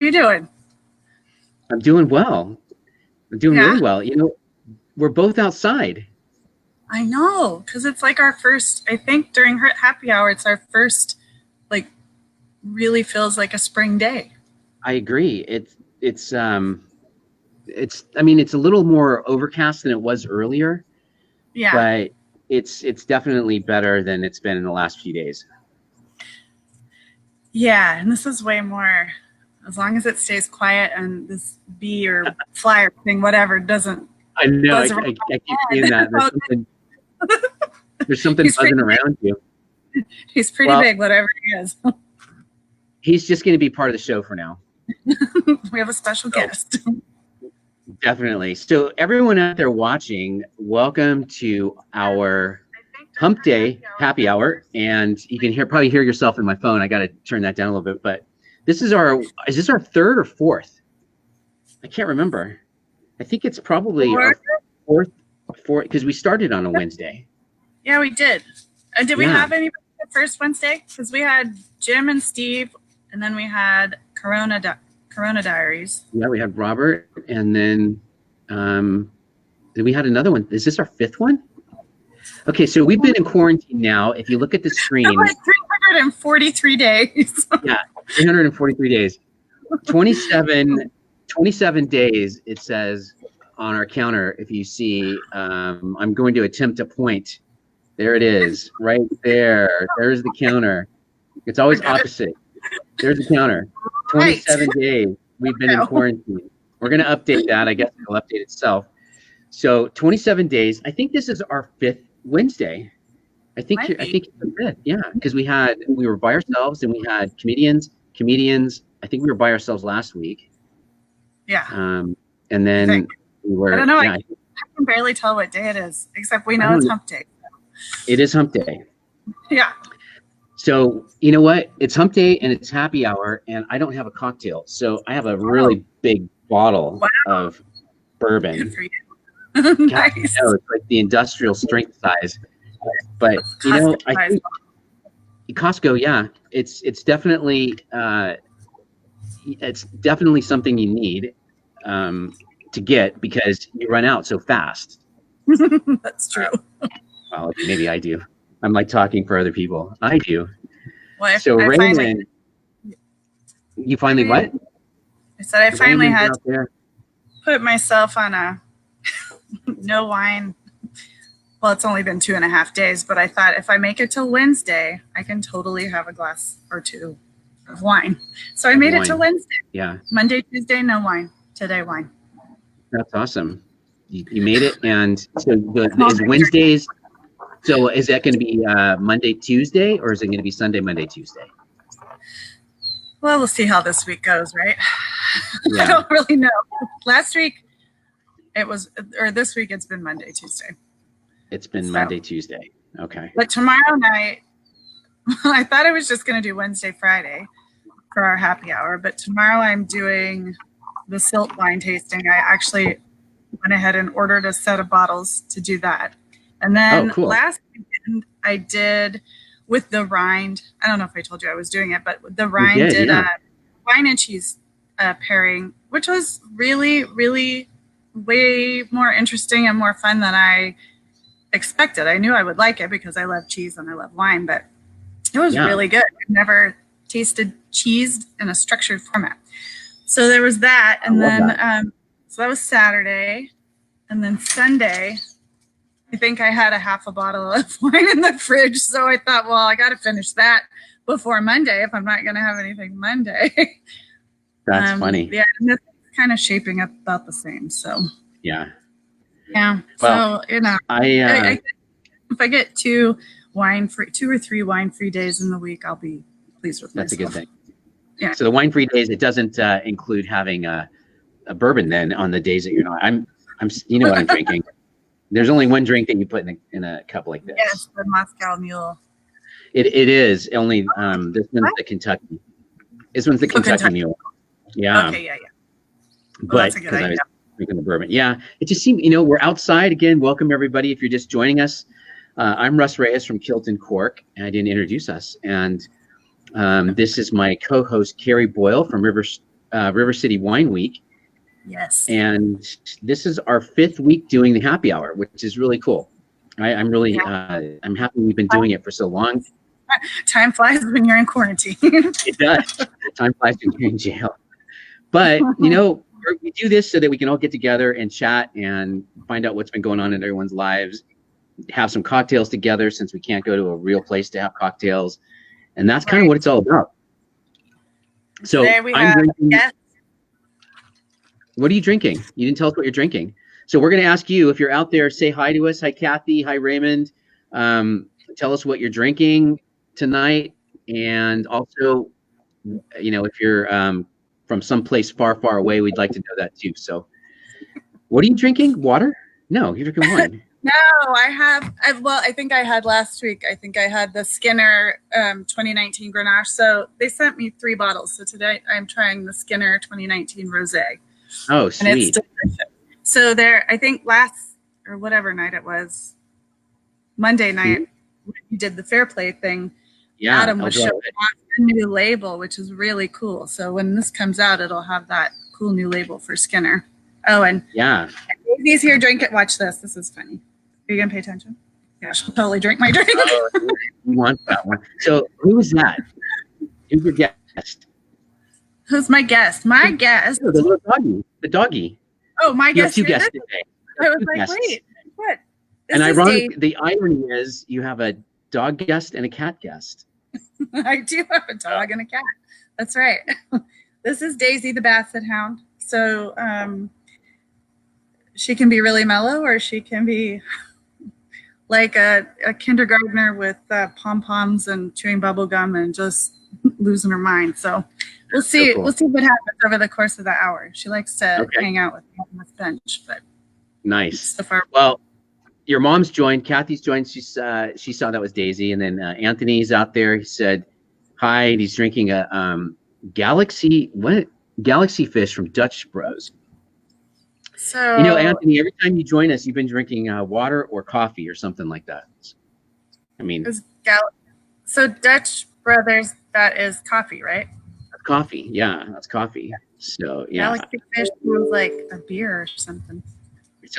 you doing? I'm doing well. I'm doing Yeah, really well. We're both outside. I know, because it's like our first, I think during her happy hour, it's our first, like, really feels like a spring day. I agree. It's a little more overcast than it was earlier, Yeah. but it's definitely better than it's been in the last few days. Yeah, and this is way more, as long as it stays quiet and this bee or fly or thing, whatever, doesn't I know. buzz around I keep my seeing head. that. There's something He's pretty, buzzing around you. he's pretty Well, big, whatever he is. he's just going to be part of the show for now. We have a special So guest. definitely. So everyone out there watching, welcome to our Hump Day happy hour. And you can probably hear yourself in my phone. I got to turn that down a little bit, but is this our third or fourth? I can't remember. I think it's probably Or, our fourth, because we started on a Wednesday. yeah, we did. And did we Yeah. have anybody the first Wednesday? Because we had Jim and Steve, and then we had Corona Diaries. Yeah, we had Robert, and then we had another one. Is this our fifth one? Okay, so we've been in quarantine now. If you look at the screen, That was 343 days. yeah, 343 days. 27 days, it says on our counter. If you see, I'm going to attempt a point. There it is, right there. There's the counter. It's always opposite. There's the counter. 27 days we've been in quarantine. We're going to update that. I guess it'll update itself. So 27 days. I think this is our fifth Wednesday. I think it's the fifth. Yeah, because we were by ourselves, and we had comedians. I think we were by ourselves last week. Yeah. And then we were. I don't know. Yeah, I can barely tell what day it is, except we know it's Hump Day. It is Hump Day. Yeah. So you know what? It's Hump Day and it's happy hour, and I don't have a cocktail, so I have a really big bottle of bourbon. Good for you. Nice. It's like the industrial strength size. But I think Costco, yeah, it's definitely something you need to get, because you run out so fast. That's true. Well, maybe I do. I'm like talking for other people. I do. Well, so Raymond, you finally what? I said I finally had to put myself on a no wine. Well, it's only been 2.5 days, but I thought if I make it till Wednesday, I can totally have a glass or two of wine. So I made it till Wednesday. Yeah. Monday, Tuesday, no wine. Today, wine. That's awesome. You made it. And so is Wednesdays. So is that going to be Monday, Tuesday, or is it going to be Sunday, Monday, Tuesday? Well, we'll see how this week goes, right? Yeah. I don't really know. Last week this week it's been Monday, Tuesday. It's been Monday, Tuesday. Okay. But tomorrow night, I thought I was just going to do Wednesday, Friday for our happy hour, but tomorrow I'm doing the Silt wine tasting. I actually went ahead and ordered a set of bottles to do that. And then last weekend I did with the Rind. I don't know if I told you I was doing it, but the Rind did a wine and cheese pairing, which was really, really way more interesting and more fun than I expected. I knew I would like it because I love cheese and I love wine, but it was really good. I've never tasted cheese in a structured format. So there was that. And then, so that was Saturday. And then Sunday, I think I had a half a bottle of wine in the fridge. So I thought, well, I got to finish that before Monday if I'm not going to have anything Monday. That's funny. Yeah. And this is kind of shaping up about the same. So, yeah. Well, so, if I get 2 or 3 wine-free days in the week, I'll be pleased with myself. That's a good thing. Yeah. So the wine-free days, it doesn't include having a bourbon then on the days that you're not. I'm you know what I'm drinking. There's only one drink that you put in a cup like this. Yes, the Moscow Mule. It is only this one's the Kentucky. This one's the Kentucky Mule. Yeah. Okay, yeah. Well, that's a good idea. Drinking the bourbon. Yeah, it just seemed, we're outside again. Welcome everybody. If you're just joining us, I'm Russ Reyes from Kilton Cork, and I didn't introduce us. And this is my co-host Carrie Boyle from River City Wine Week. Yes. And this is our 5th week doing the happy hour, which is really cool. I'm really, I'm happy we've been doing it for so long. Time flies when you're in quarantine. It does. Time flies when you're in jail. But, you know, we do this so that we can all get together and chat and find out what's been going on in everyone's lives, have some cocktails together since we can't go to a real place to have cocktails. And that's kind of what it's all about. So There we I'm have drinking. guests. What are you drinking? You didn't tell us what you're drinking. So we're going to ask you, if you're out there, say hi to us. Hi, Kathy. Hi, Raymond. Tell us what you're drinking tonight. And also, you know, if you're from someplace far, far away, we'd like to know that too. So what are you drinking? Water? No, you're drinking wine. No, I think I had last week. I think I had the Skinner 2019 Grenache. So they sent me 3 bottles. So today I'm trying the Skinner 2019 Rosé. Oh, And sweet. it's delicious. So there, I think last, or whatever night it was, Monday night, when you did the Fair Play thing, Yeah. Adam was showing off the new label, which is really cool. So when this comes out, it'll have that cool new label for Skinner. Oh, and Yeah. Daisy's here. Drink it. Watch this. This is funny. Are you gonna pay attention? Yeah, she'll totally drink my drink. Oh, you want that one. So who is that? Who's your guest? Who's my guest? My guest. Oh, the little doggy. The doggy. Oh, my You have guest. 2 here guests is? today. I was Two like, guests. wait, what? And This is ironic, the irony is you have a dog guest and a cat guest. I do have a dog and a cat. That's right. This is Daisy the Basset Hound. So she can be really mellow, or she can be like a kindergartner with pom-poms and chewing bubble gum and just losing her mind. So we'll see. So cool. We'll see what happens over the course of the hour. She likes to Okay. hang out with me on this bench, but Nice. so far. Well, your mom's joined. Kathy's joined. She saw that was Daisy, and then Anthony's out there. He said hi. And he's drinking a Galaxy fish from Dutch Bros. So You know, Anthony, every time you join us, you've been drinking water or coffee or something like that. I mean, so Dutch Brothers, that is coffee, right? that's coffee. Yeah, that's coffee. So yeah, Galaxy Fish sounds like a beer or something. it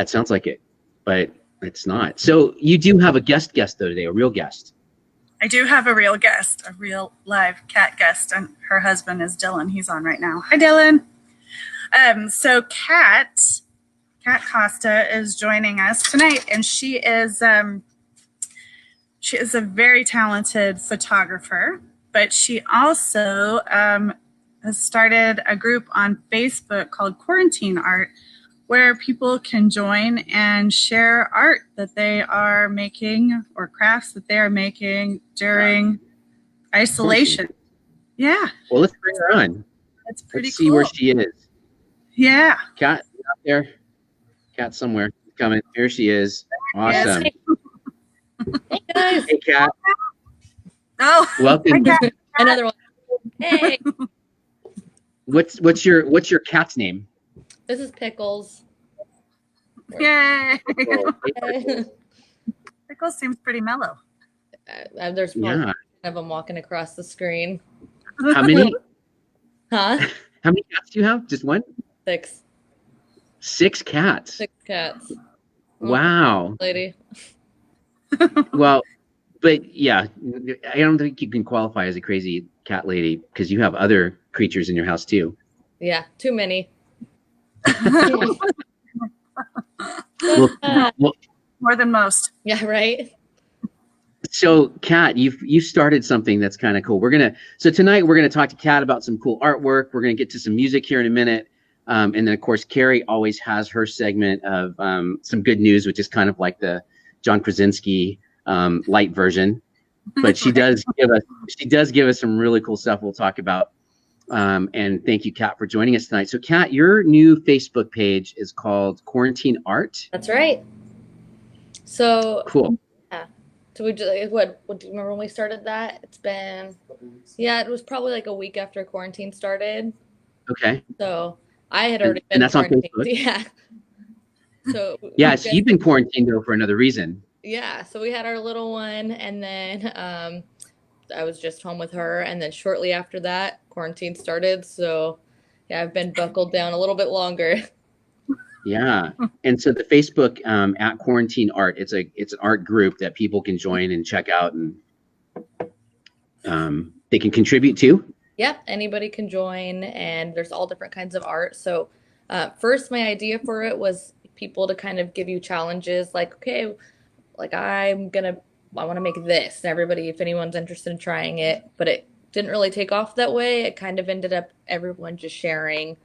sounds like it, but it's not. So you do have a guest though today, a real guest. I do have a real guest, a real live cat guest, and her husband is Dylan. He's on right now. Hi, Dylan. So Kat Costa is joining us tonight, and she is a very talented photographer, but she also has started a group on Facebook called Quarantine Art, where people can join and share art that they are making or crafts that they are making during isolation. Yeah, Well, let's bring her on. that's pretty Let's see cool. where she is. Yeah. Cat out there. Cat somewhere coming. Here she is. Awesome. Hey guys, Hey, Cat. Oh, Welcome. Hi, Kat. another one. Hey, What's your cat's name? this is Pickles. Yay. Uh, Pickles seems pretty mellow. There's probably Yeah. 10 of them walking across the screen. How many? Huh? How many cats do you have? Just one? 6 6 cats. cats. Wow. Lady. Well, but yeah, I don't think you can qualify as a crazy cat lady because you have other creatures in your house too. Yeah, too many. Well, well, More than most. Yeah, right? so Kat, you started something that's kind of cool. So tonight we're gonna talk to Kat about some cool artwork. We're gonna get to some music here in a minute. And then of course Carrie always has her segment of some good news, which is kind of like the John Krasinski light version. But she does give us some really cool stuff we'll talk about. And thank you, Kat, for joining us tonight. So Kat, your new Facebook page is called Quarantine Art. That's right. So, Cool. so we just, what do you remember when we started that? It was probably like a week after quarantine started. Okay. So I had already And been that's on quarantined. Facebook? Yeah. So Yeah, we so you've been quarantined though for another reason. Yeah, so we had our little one, and then I was just home with her, and then shortly after that, quarantine started. So Yeah, I've been buckled down a little bit longer. Yeah. And so the Facebook at Quarantine Art, it's an art group that people can join and check out, and they can contribute to. Yep, anybody can join, and there's all different kinds of art. So, first, my idea for it was people to kind of give you challenges, like, okay, like I want to make this, and everybody, if anyone's interested in trying it, but it didn't really take off that way. It kind of ended up everyone just sharing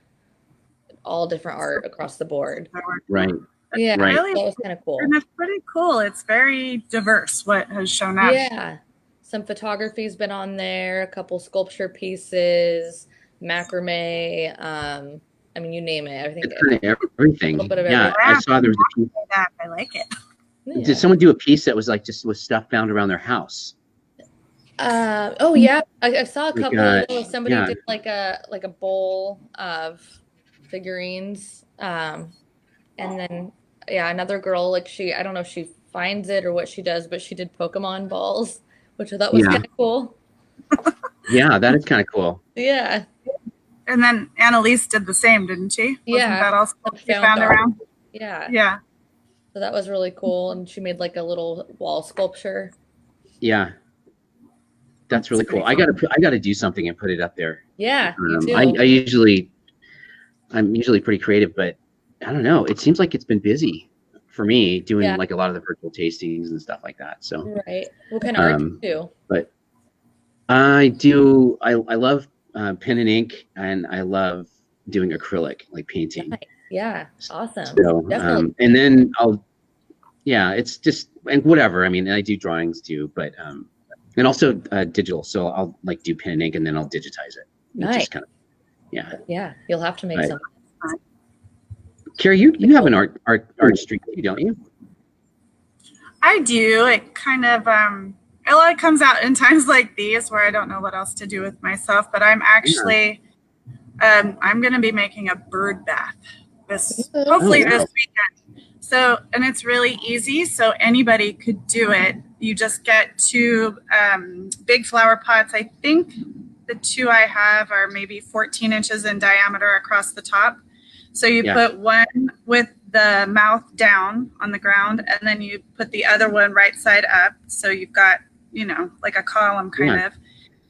all different art across the board. Right. Yeah, Right. that was kind of cool. And it's pretty cool. It's very diverse what has shown up. Yeah, some photography's been on there, a couple sculpture pieces, macrame. I mean, you name it. I think It's kind of everything. A little bit of Yeah. everything. I saw there was a piece. I like it. yeah. Did someone do a piece that was like just with stuff found around their house? Oh yeah, I saw a Like, couple. Somebody yeah. did like a bowl of figurines, and then yeah, another girl, like I don't know if she finds it or what she does, but she did Pokemon balls, which I thought was Yeah. kind of cool. Yeah, that is kind of cool. Yeah, And then Annalise did the same, didn't she? Wasn't Yeah. that also what she Found found art. around? yeah. Yeah. So that was really cool, and she made like a little wall sculpture. Yeah. That's really cool. I gotta do something and put it up there. Yeah, you too. I'm usually pretty creative, but I don't know. It seems like it's been busy for me doing Yeah. like a lot of the virtual tastings and stuff like that. So Right. What kind of art do you do? I love pen and ink, and I love doing acrylic, like painting. Nice. Yeah, awesome. So, Definitely. and then it's just, and whatever. I mean, I do drawings too, but, and also digital. So I'll like do pen and ink, and then I'll digitize it. It's Nice. just kind of, yeah. Yeah, you'll have to make Right. some. Carrie, you have an art streak, don't you? I do. It kind of a lot comes out in times like these where I don't know what else to do with myself, but I'm actually I'm going to be making a bird bath hopefully wow. this weekend. So, and it's really easy, so anybody could do it. You just get two big flower pots. I think the two I have are maybe 14 inches in diameter across the top. So you Yeah. put one with the mouth down on the ground, and then you put the other one right side up. So you've got, like a column kind of.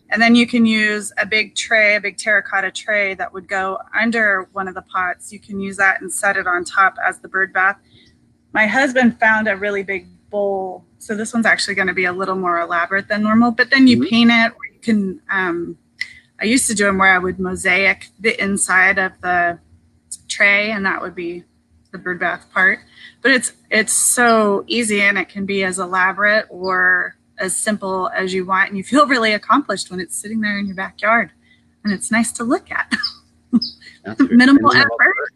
And then you can use a big terracotta tray that would go under one of the pots. You can use that and set it on top as the bird bath. My husband found a really big bowl. So this one's actually going to be a little more elaborate than normal, but then you paint it, or you can, I used to do them where I would mosaic the inside of the tray, and that would be the bird bath part. But it's so easy, and it can be as elaborate or as simple as you want, and you feel really accomplished when it's sitting there in your backyard, and it's nice to look at. That's great. Minimal And then effort,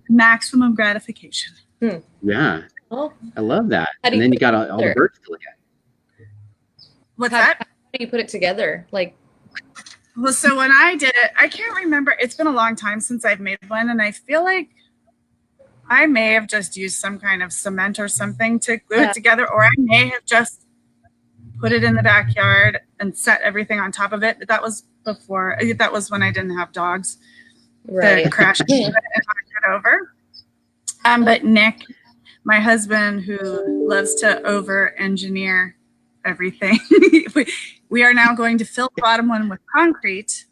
maximum gratification. Yeah, Oh, I love that. How do And you then you put got it all the together? birds to look at. What's how that? do you put it together? Like, Well, so when I did it, I can't remember. It's been a long time since I've made one, and I feel like I may have just used some kind of cement or something to glue Yeah. it together, or I may have just put it in the backyard and set everything on top of it. But that was when I didn't have dogs that crashed into it and knocked it over. But Nick, my husband, who loves to over-engineer everything, we are now going to fill the bottom one with concrete,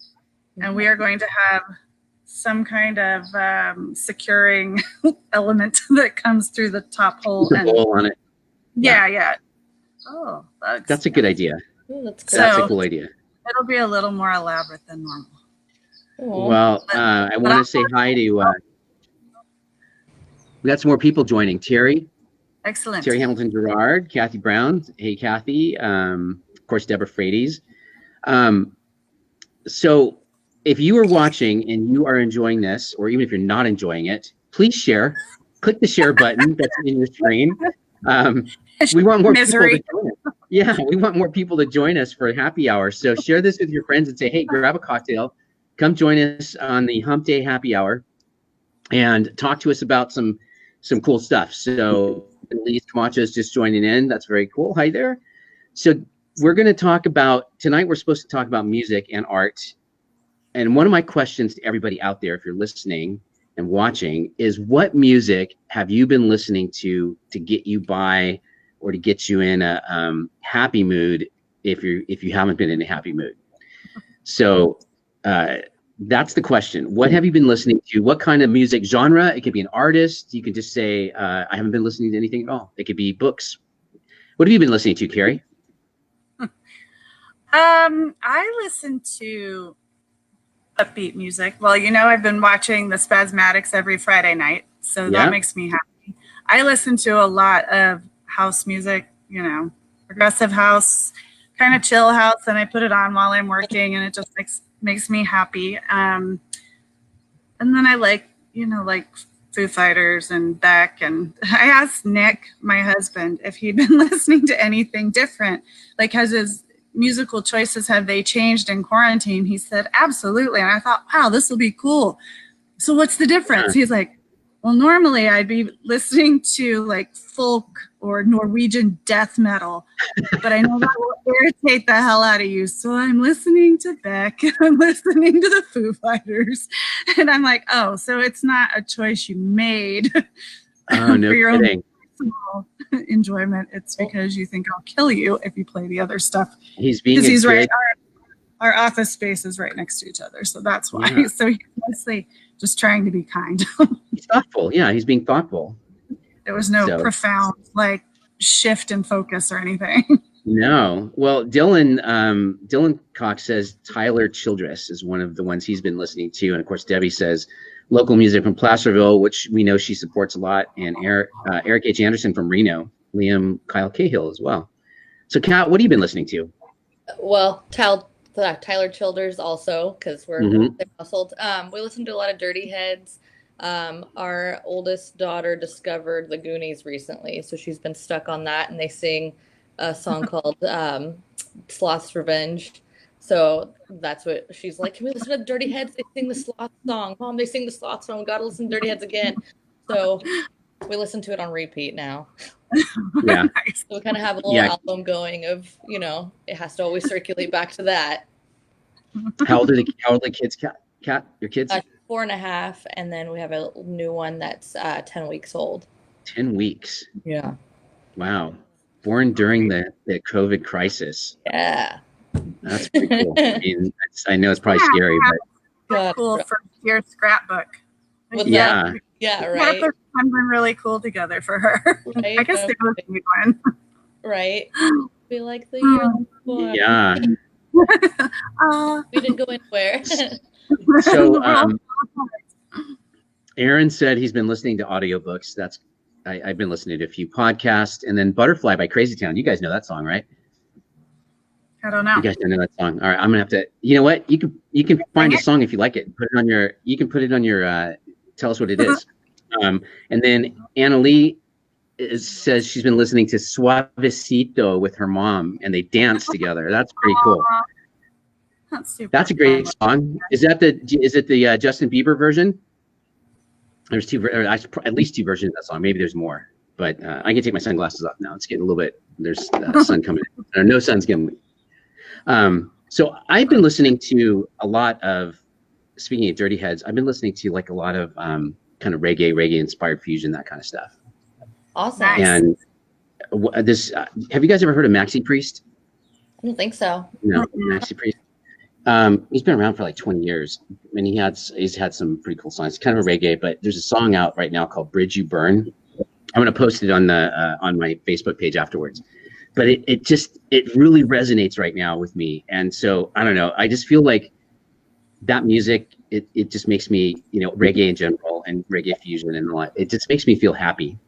and we are going to have some kind of securing element that comes through the top hole. Put a And bowl on it. yeah. Oh, bugs. That's a good idea. Ooh, that's cool. That's a So- cool idea. It'll be a little more elaborate than normal. Cool. Well, I want to say hi to, we got some more people joining. Terry Excellent. Hamilton Gerard, Kathy Brown. Hey, Kathy. Of course, Deborah Frades. So if you are watching and you are enjoying this, or even if you're not enjoying it, please share. Click the share button that's in your screen. We want more Misery. people to join us. Yeah, we want more people to join us for happy hour. So share this with your friends and say, hey, grab a cocktail. Come join us on the Hump Day Happy Hour and talk to us about some cool stuff. So Elise Camacho is just joining in. That's very cool. Hi there. So we're going to talk about, tonight we're supposed to talk about music and art. and one of my questions to everybody out there, if you're listening and watching, is what music have you been listening to get you by or to get you in a happy mood if you haven't been in a happy mood? So that's the question. What have you been listening to? What kind of music genre? It could be an artist. You can just say, I haven't been listening to anything at all. It could be books. What have you been listening to, Carrie? I listen to upbeat music. Well, I've been watching the Spasmatics every Friday night, so that makes me happy. I listen to a lot of house music, progressive house, kind of chill house, and I put it on while I'm working, and it just makes me happy. And then I like Foo Fighters and Beck. And I asked Nick, my husband, if he'd been listening to anything different, like has his musical choices, have they changed in quarantine? He said, absolutely. And I thought, wow, this will be cool. So what's the difference? He's like, well, normally I'd be listening to like folk or Norwegian death metal, but I know that will irritate the hell out of you. So I'm listening to Beck, I'm listening to the Foo Fighters. And I'm like, oh, so it's not a choice you made Oh, no for your kidding. own personal enjoyment. It's because you think I'll kill you if you play the other stuff. He's being Because he's good, right. Our office space is right next to each other. So that's why. Yeah. So he's mostly just trying to be kind. He's thoughtful. Yeah, he's being thoughtful. There was no So- profound like shift in focus or anything. No. Well, Dylan Cox says Tyler Childress is one of the ones he's been listening to. And of course, Debbie says local music from Placerville, which we know she supports a lot. And Eric H. Anderson from Reno, Liam Kyle Cahill as well. So Kat, what have you been listening to? Well, Tyler Childers also, because we're in the household. We listen to a lot of Dirty Heads. Our oldest daughter discovered the Goonies recently, so she's been stuck on that, and they sing a song called Sloth's Revenge. So that's what she's like, can we listen to Dirty Heads? They sing the Sloth song. Mom, they sing the Sloth song. Gotta listen to Dirty Heads again. So we listen to it on repeat now. Yeah. Nice. So we kind of have a little album going of, it has to always circulate back to that. How old are the kids, Kat? Your kids? 4.5, and then we have a new one that's 10 weeks old. 10 weeks. Yeah. Wow. Born during the COVID crisis. Yeah. That's pretty cool. I mean, I know it's probably scary, but God. Cool for your scrapbook. With yeah. that- yeah, What right. if there's something really cool together for her? Right, I guess they would be one. Right. Be like the year before. yeah. We didn't go anywhere. So Aaron said he's been listening to audiobooks. I've been listening to a few podcasts, and then Butterfly by Crazy Town. You guys know that song, right? I don't know. You guys don't know that song. All right, I'm gonna have to. You know what? You can find a song if you like it. Put it on your. You can put it on your. Tell us what it is. And then Anna Lee says she's been listening to Suavecito with her mom, and they dance together. That's pretty cool. That's a great song. Is it the Justin Bieber version? There's at least two versions of that song. Maybe there's more, but I can take my sunglasses off now. It's getting a little bit. There's sun coming in. Or no sun's coming. So I've been listening to a lot of. Speaking of Dirty Heads, I've been listening to like a lot of kind of reggae inspired fusion, that kind of stuff. Awesome. Nice. And this, have you guys ever heard of Maxi Priest? I don't think so. No, Maxi Priest. He's been around for like 20 years, and he's had some pretty cool songs. It's kind of a reggae, but there's a song out right now called "Bridge You Burn." I'm going to post it on my Facebook page afterwards. But it really resonates right now with me, and so I don't know. I just feel like that music, it just makes me, reggae in general and reggae fusion and a lot. It just makes me feel happy.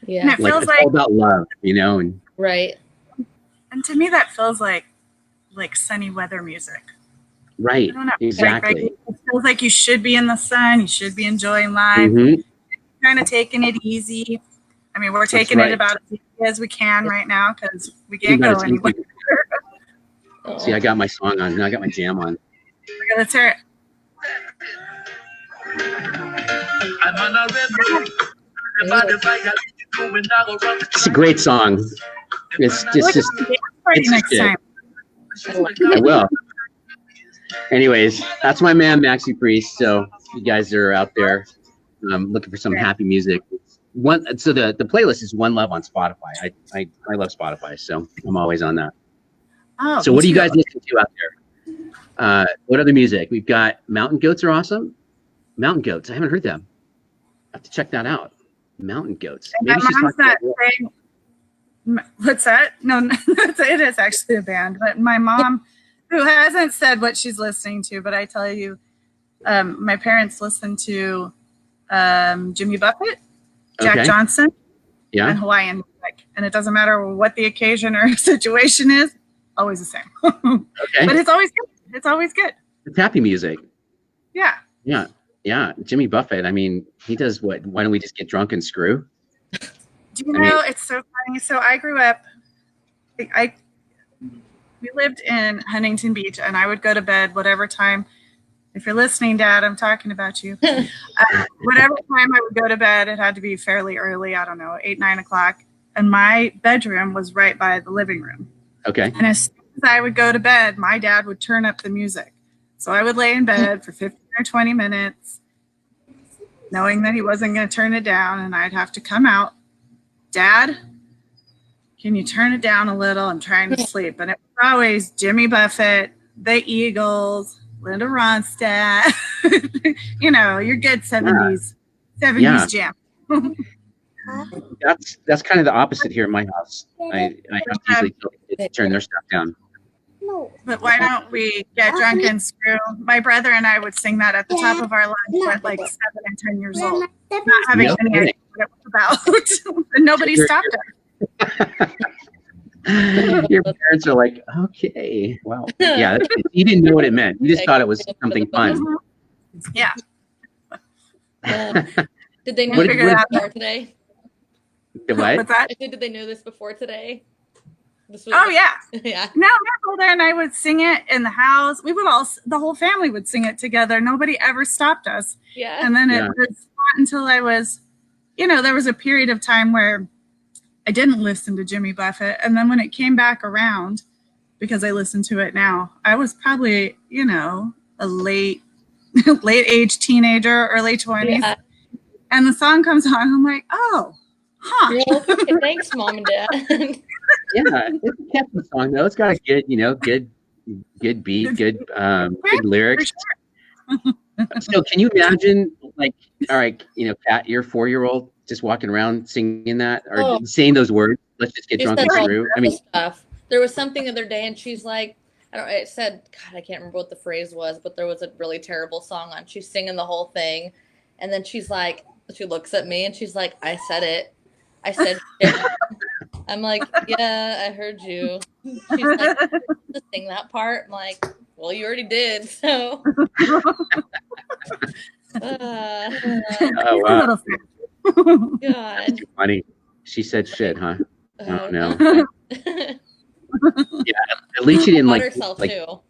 Yeah. It feels it's like all about love, and Right. And to me, that feels like sunny weather music. right, I don't know. exactly. Like, it feels like you should be in the sun. You should be enjoying life. Mhm. Kind of taking it easy. I mean, we're taking right. it about as easy as we can right now because we can't go anywhere. Oh. See, I got my song on. Now I got my jam on. Okay, let's hear it. It's a great song. It's Look just at the dance party it's next shit. time. I will. Anyways, that's my man Maxi Priest. So you guys are out there looking for some happy music. So the playlist is One Love on Spotify. I love Spotify, so I'm always on that. Oh, So what do you guys listen to out there? What other music? We've got Mountain Goats are awesome. Mountain Goats. I haven't heard them. I have to check that out. Mountain Goats. My mom's not saying. What's that? No, it is actually a band. But my mom, who hasn't said what she's listening to, but I tell you, my parents listen to Jimmy Buffett, Jack Johnson, and Hawaiian music. And it doesn't matter what the occasion or situation is, always the same. Okay. But it's always good. It's always good. It's happy music. Yeah. Yeah. Yeah. Jimmy Buffett. I mean, he does what? Why don't we just get drunk and screw? Do you know, it's so funny. So I grew up, we lived in Huntington Beach, and I would go to bed whatever time. If you're listening, Dad, I'm talking about you. Whatever time I would go to bed, it had to be fairly early. I don't know, 8, 9 o'clock. And my bedroom was right by the living room. Okay. And as soon as I would go to bed, my dad would turn up the music. So I would lay in bed for 15 or 20 minutes, knowing that he wasn't going to turn it down, and I'd have to come out. Dad, can you turn it down a little? I'm trying to sleep. And it was always Jimmy Buffett, the Eagles, Linda Ronstadt, you know, your good 70s jam. That's kind of the opposite here in my house. I have to usually tell kids to turn their stuff down. But why don't we get drunk and screw? My brother and I would sing that at the top of our lungs at like 7 and 10 years old, not having any idea what it was about. And nobody stopped us. Your parents are like, okay, well, yeah, you didn't know what it meant. You just thought it was something fun. Yeah. Did they know this before today? What? What's that? Did they know this before today? Oh yeah. Yeah. No, my brother and I would sing it in the house. We would the whole family would sing it together. Nobody ever stopped us. Yeah. And then it was not until I was, you know, there was a period of time where I didn't listen to Jimmy Buffett. And then when it came back around, because I listen to it now, I was probably, you know, a late age teenager, early 20s. Yeah. And the song comes on, I'm like, oh, huh. Well, okay, thanks, Mom and Dad. Yeah, it's a catchy song though. It's got a good, you know, good beat, good lyrics. Sure. So can you imagine, like, all right, you know, Kat, your 4-year-old just walking around singing that or saying those words? Let's just get drunk and screw. I mean, stuff. There was something the other day, and she's like, it said, God, I can't remember what the phrase was, but there was a really terrible song on. She's singing the whole thing, and then she's like, she looks at me and she's like, I said it. I said shit. I'm like, yeah, I heard you. She's like, just sing that part. I'm like, well, you already did, so. Oh, wow. God. That's too funny. She said shit, huh? Oh, no. Yeah, at least she didn't like herself like, too.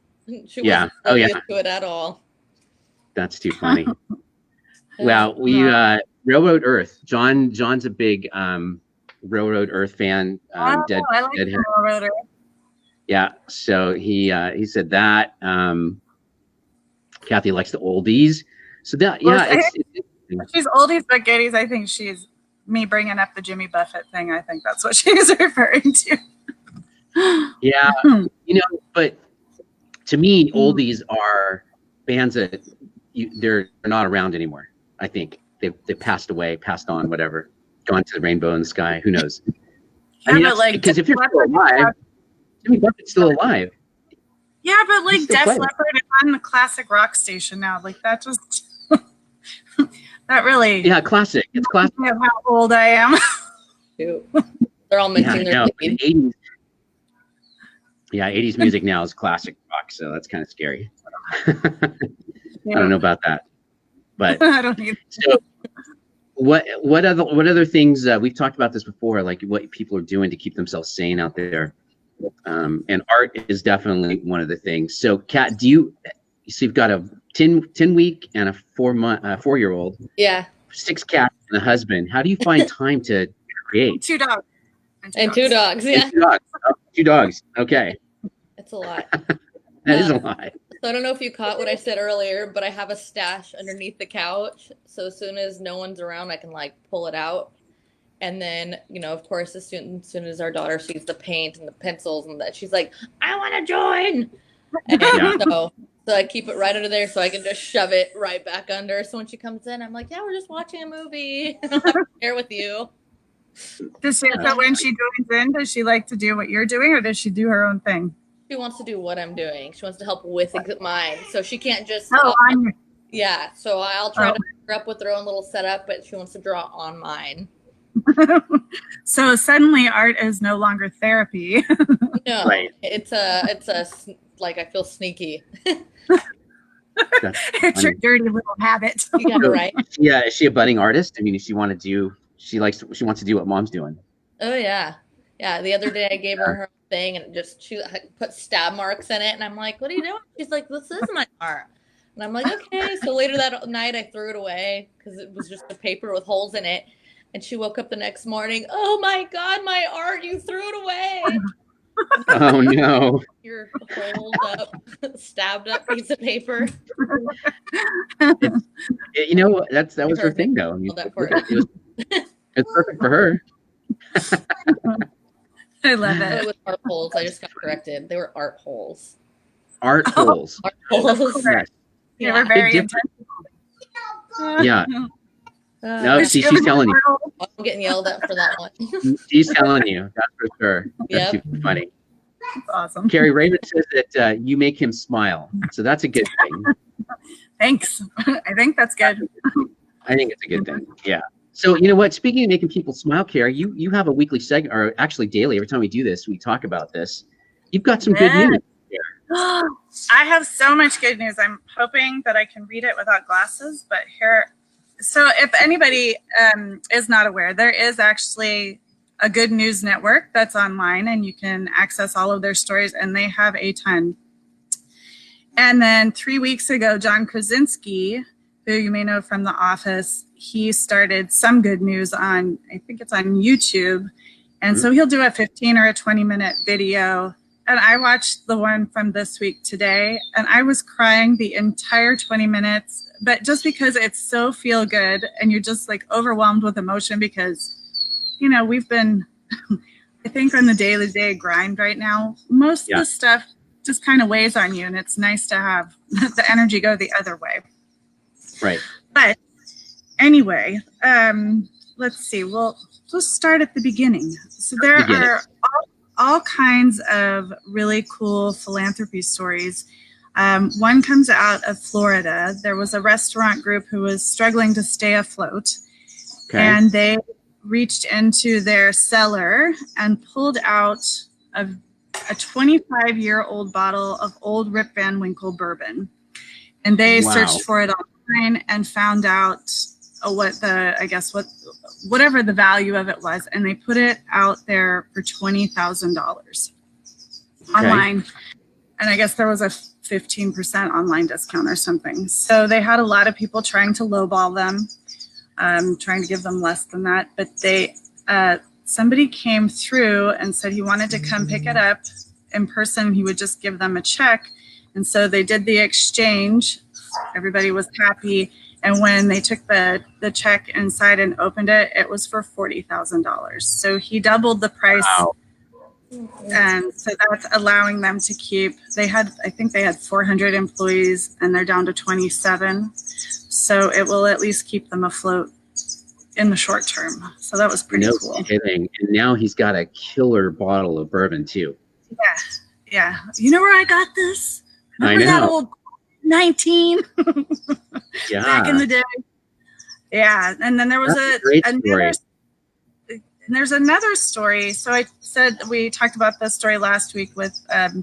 She wasn't to it at all. That's too funny. Well, we Railroad Earth. John's a big Railroad Earth fan. I like Railroad Earth. Yeah, so he said that. Kathy likes the oldies. So that she's oldies but goodies. I think she's me bringing up the Jimmy Buffett thing. I think that's what she's referring to. Yeah, you know, but to me, oldies are bands that they're not around anymore. I think they passed away, passed on, whatever, gone to the rainbow in the sky. Who knows? I mean, like, because if you're still alive, Jimmy Buffett's still alive. Yeah, but like Def Leppard is on the classic rock station now. Like that just that really classic. It's classic. Of how old I am. They're all mentioning their 80s. Yeah, 80s music now is classic rock, so that's kind of scary. I don't know about that, but I don't either. So what other things we've talked about this before, like what people are doing to keep themselves sane out there, and art is definitely one of the things. So, Kat, so you've got a 10-week and a 4-year-old, 6 cats and a husband. How do you find time to create? 2 dogs. And 2 dogs, yeah. 2 dogs. Oh, 2 dogs. Okay. It's a lot. That is a lot. So I don't know if you caught what I said earlier, but I have a stash underneath the couch. So as soon as no one's around, I can like pull it out. And then, of course, as soon as our daughter sees the paint and the pencils and that, she's like, I want to join. And Yeah. so I keep it right under there so I can just shove it right back under. So when she comes in, I'm like, yeah, we're just watching a movie. I don't have to share with you. Does she, so when she joins in, does she like to do what you're doing, or does she do her own thing? She wants to do what I'm doing. She wants to help with mine. So she can't just. Yeah. So I'll try to hook her up with her own little setup, but she wants to draw on mine. So suddenly art is no longer therapy. No, Right. It's like I feel sneaky. It's your dirty little habit. Yeah, right. Yeah, is she a budding artist? I mean, she wants to do what mom's doing. Oh yeah. Yeah. The other day I gave her thing and she put stab marks in it, and I'm like, what are you doing? She's like, this is my art. And I'm like, okay. So later that night I threw it away because it was just a paper with holes in it. And she woke up the next morning, oh my God, my art, you threw it away. Oh no. Your holed up, stabbed up piece of paper. That was her thing though. I mean, it's perfect for her. I love it. It was art holes. I just got corrected. They were art holes. Art holes. Art holes. Yes. They were very Big intentional. Yeah. No, she's telling you. I'm getting yelled at for that one. She's telling you. That's for sure. That's Yep. super funny. That's awesome. Carrie Raven says that you make him smile. So that's a good thing. Thanks. I think that's good. I think it's a good thing. Yeah. So you know what? Speaking of making people smile, Carrie, you have a weekly segment, or actually daily. Every time we do this, we talk about this. You've got some good news. I have so much good news. I'm hoping that I can read it without glasses, but here. So if anybody is not aware, there is actually a Good News Network that's online, and you can access all of their stories, and they have a ton. And then 3 weeks ago, John Krasinski, who you may know from The Office, he started Some Good News on, I think it's on YouTube. And so he'll do a 15 or a 20-minute video. And I watched the one from this week today, and I was crying the entire 20 minutes. But just because it's so feel good, and you're just like overwhelmed with emotion because, we've been, I think, on the day-to-day grind right now. Most of the stuff just kind of weighs on you, and it's nice to have the energy go the other way. Right. But anyway, let's see. We'll start at the beginning. So there are all kinds of really cool philanthropy stories. One comes out of Florida. There was a restaurant group who was struggling to stay afloat, and they reached into their cellar and pulled out a 25-year-old bottle of old Rip Van Winkle bourbon. And they searched for it online and found out whatever the value of it was, and they put it out there for $20,000 online. And I guess there was a 15% online discount or something. So they had a lot of people trying to lowball them, trying to give them less than that. But somebody came through and said he wanted to come pick it up in person. He would just give them a check. And so they did the exchange. Everybody was happy. And when they took the check inside and opened it, it was for $40,000. So he doubled the price. Wow. And so that's allowing them to keep, I think they had 400 employees, and they're down to 27. So it will at least keep them afloat in the short term. So that was pretty cool. Kidding. And now he's got a killer bottle of bourbon too. Yeah. You know where I got this? Remember I know. that old 19 Yeah. back in the day? Yeah. And then there was That's a great story. And there's another story. So I said we talked about this story last week with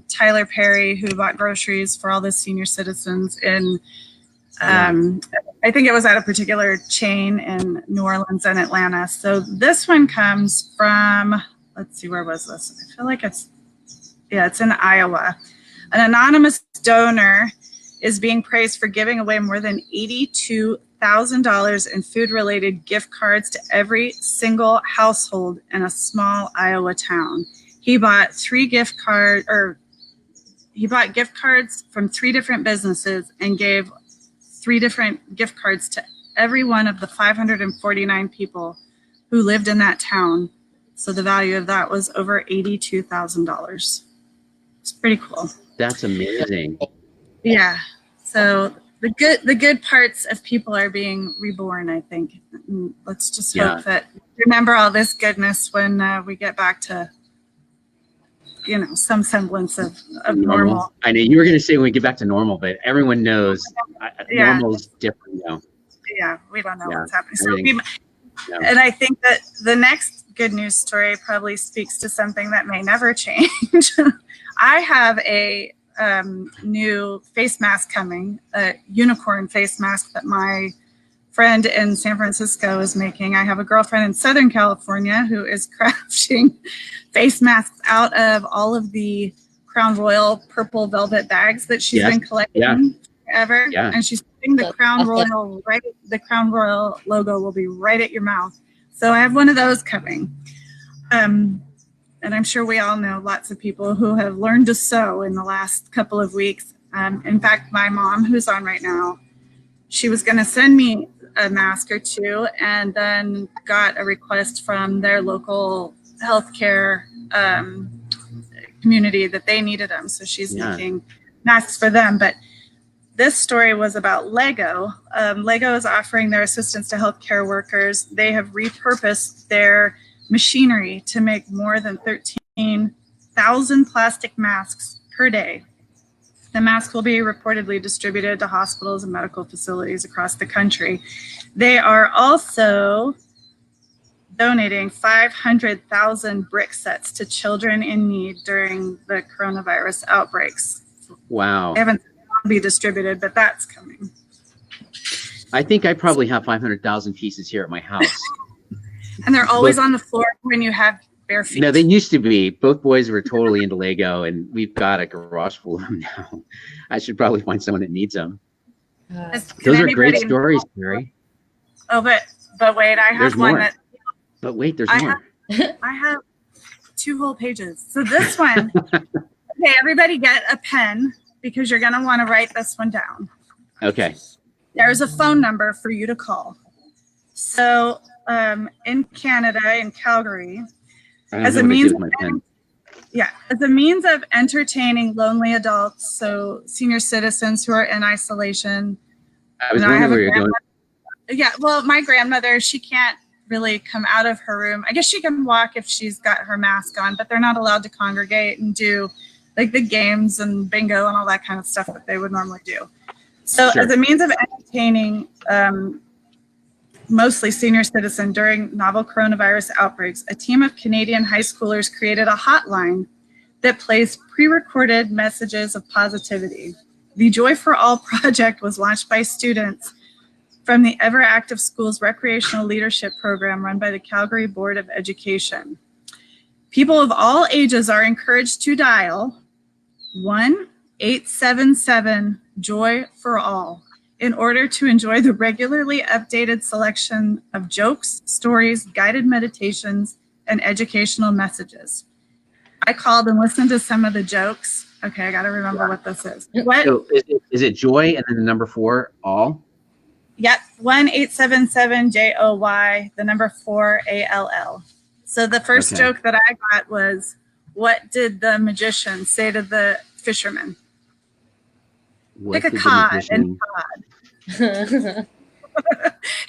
Tyler Perry, who bought groceries for all the senior citizens in, I think it was at a particular chain in New Orleans and Atlanta. So this one comes from, let's see, where was this? I feel like it's in Iowa. An anonymous donor is being praised for giving away more than $82,000 in food-related gift cards to every single household in a small Iowa town. He bought 3 gift cards, or he bought gift cards from 3 different businesses and gave 3 different gift cards to every one of the 549 people who lived in that town. So the value of that was over $82,000. It's pretty cool. That's amazing. Yeah. So the good parts of people are being reborn, I think. And let's just hope that remember all this goodness when we get back to, some semblance of normal. I know you were going to say when we get back to normal, but everyone knows normal's different now. Yeah, we don't know what's happening. So and I think that the next good news story probably speaks to something that may never change. I have a new face mask coming, a unicorn face mask that my friend in San Francisco is making. I have a girlfriend in Southern California who is crafting face masks out of all of the Crown Royal purple velvet bags that she's been collecting forever. Yeah. And she's putting the Crown Royal the Crown Royal logo will be right at your mouth. So I have one of those coming. And I'm sure we all know lots of people who have learned to sew in the last couple of weeks. In fact, my mom, who's on right now, she was going to send me a mask or 2 and then got a request from their local healthcare community that they needed them. So she's making masks for them. But this story was about Lego. Lego is offering their assistance to healthcare workers. They have repurposed their machinery to make more than 13,000 plastic masks per day. The masks will be reportedly distributed to hospitals and medical facilities across the country. They are also donating 500,000 brick sets to children in need during the coronavirus outbreaks. Wow. They haven't be distributed, but that's coming. I think I probably have 500,000 pieces here at my house. And they're always on the floor when you have bare feet. No, they used to be. Both boys were totally into Lego, and we've got a garage full of them now. I should probably find someone that needs them. Those are great stories, Carrie. Oh, but wait, I have there's one more. that. But wait, there's more. I have 2 whole pages. So this one, okay, everybody get a pen because you're going to want to write this one down. Okay. There's a phone number for you to call. So in Canada, in Calgary, as a means of entertaining lonely adults, so senior citizens who are in isolation. I was wondering where you're going. Yeah, well, my grandmother, she can't really come out of her room. I guess she can walk if she's got her mask on, but they're not allowed to congregate and do like the games and bingo and all that kind of stuff that they would normally do. So as a means of entertaining mostly senior citizen during novel coronavirus outbreaks, a team of Canadian high schoolers created a hotline that plays pre-recorded messages of positivity. The Joy for All project was launched by students from the Ever Active Schools Recreational Leadership Program run by the Calgary Board of Education. People of all ages are encouraged to dial 1-877-JOY-FOR-ALL in order to enjoy the regularly updated selection of jokes, stories, guided meditations, and educational messages. I called and listened to some of the jokes. Okay, I got to remember what this is. What? So is it Joy and then the number 4, all? Yep, 1-877-JOY, the number 4-ALL. So the first joke that I got was, what did the magician say to the fisherman? Pick a cod and cod.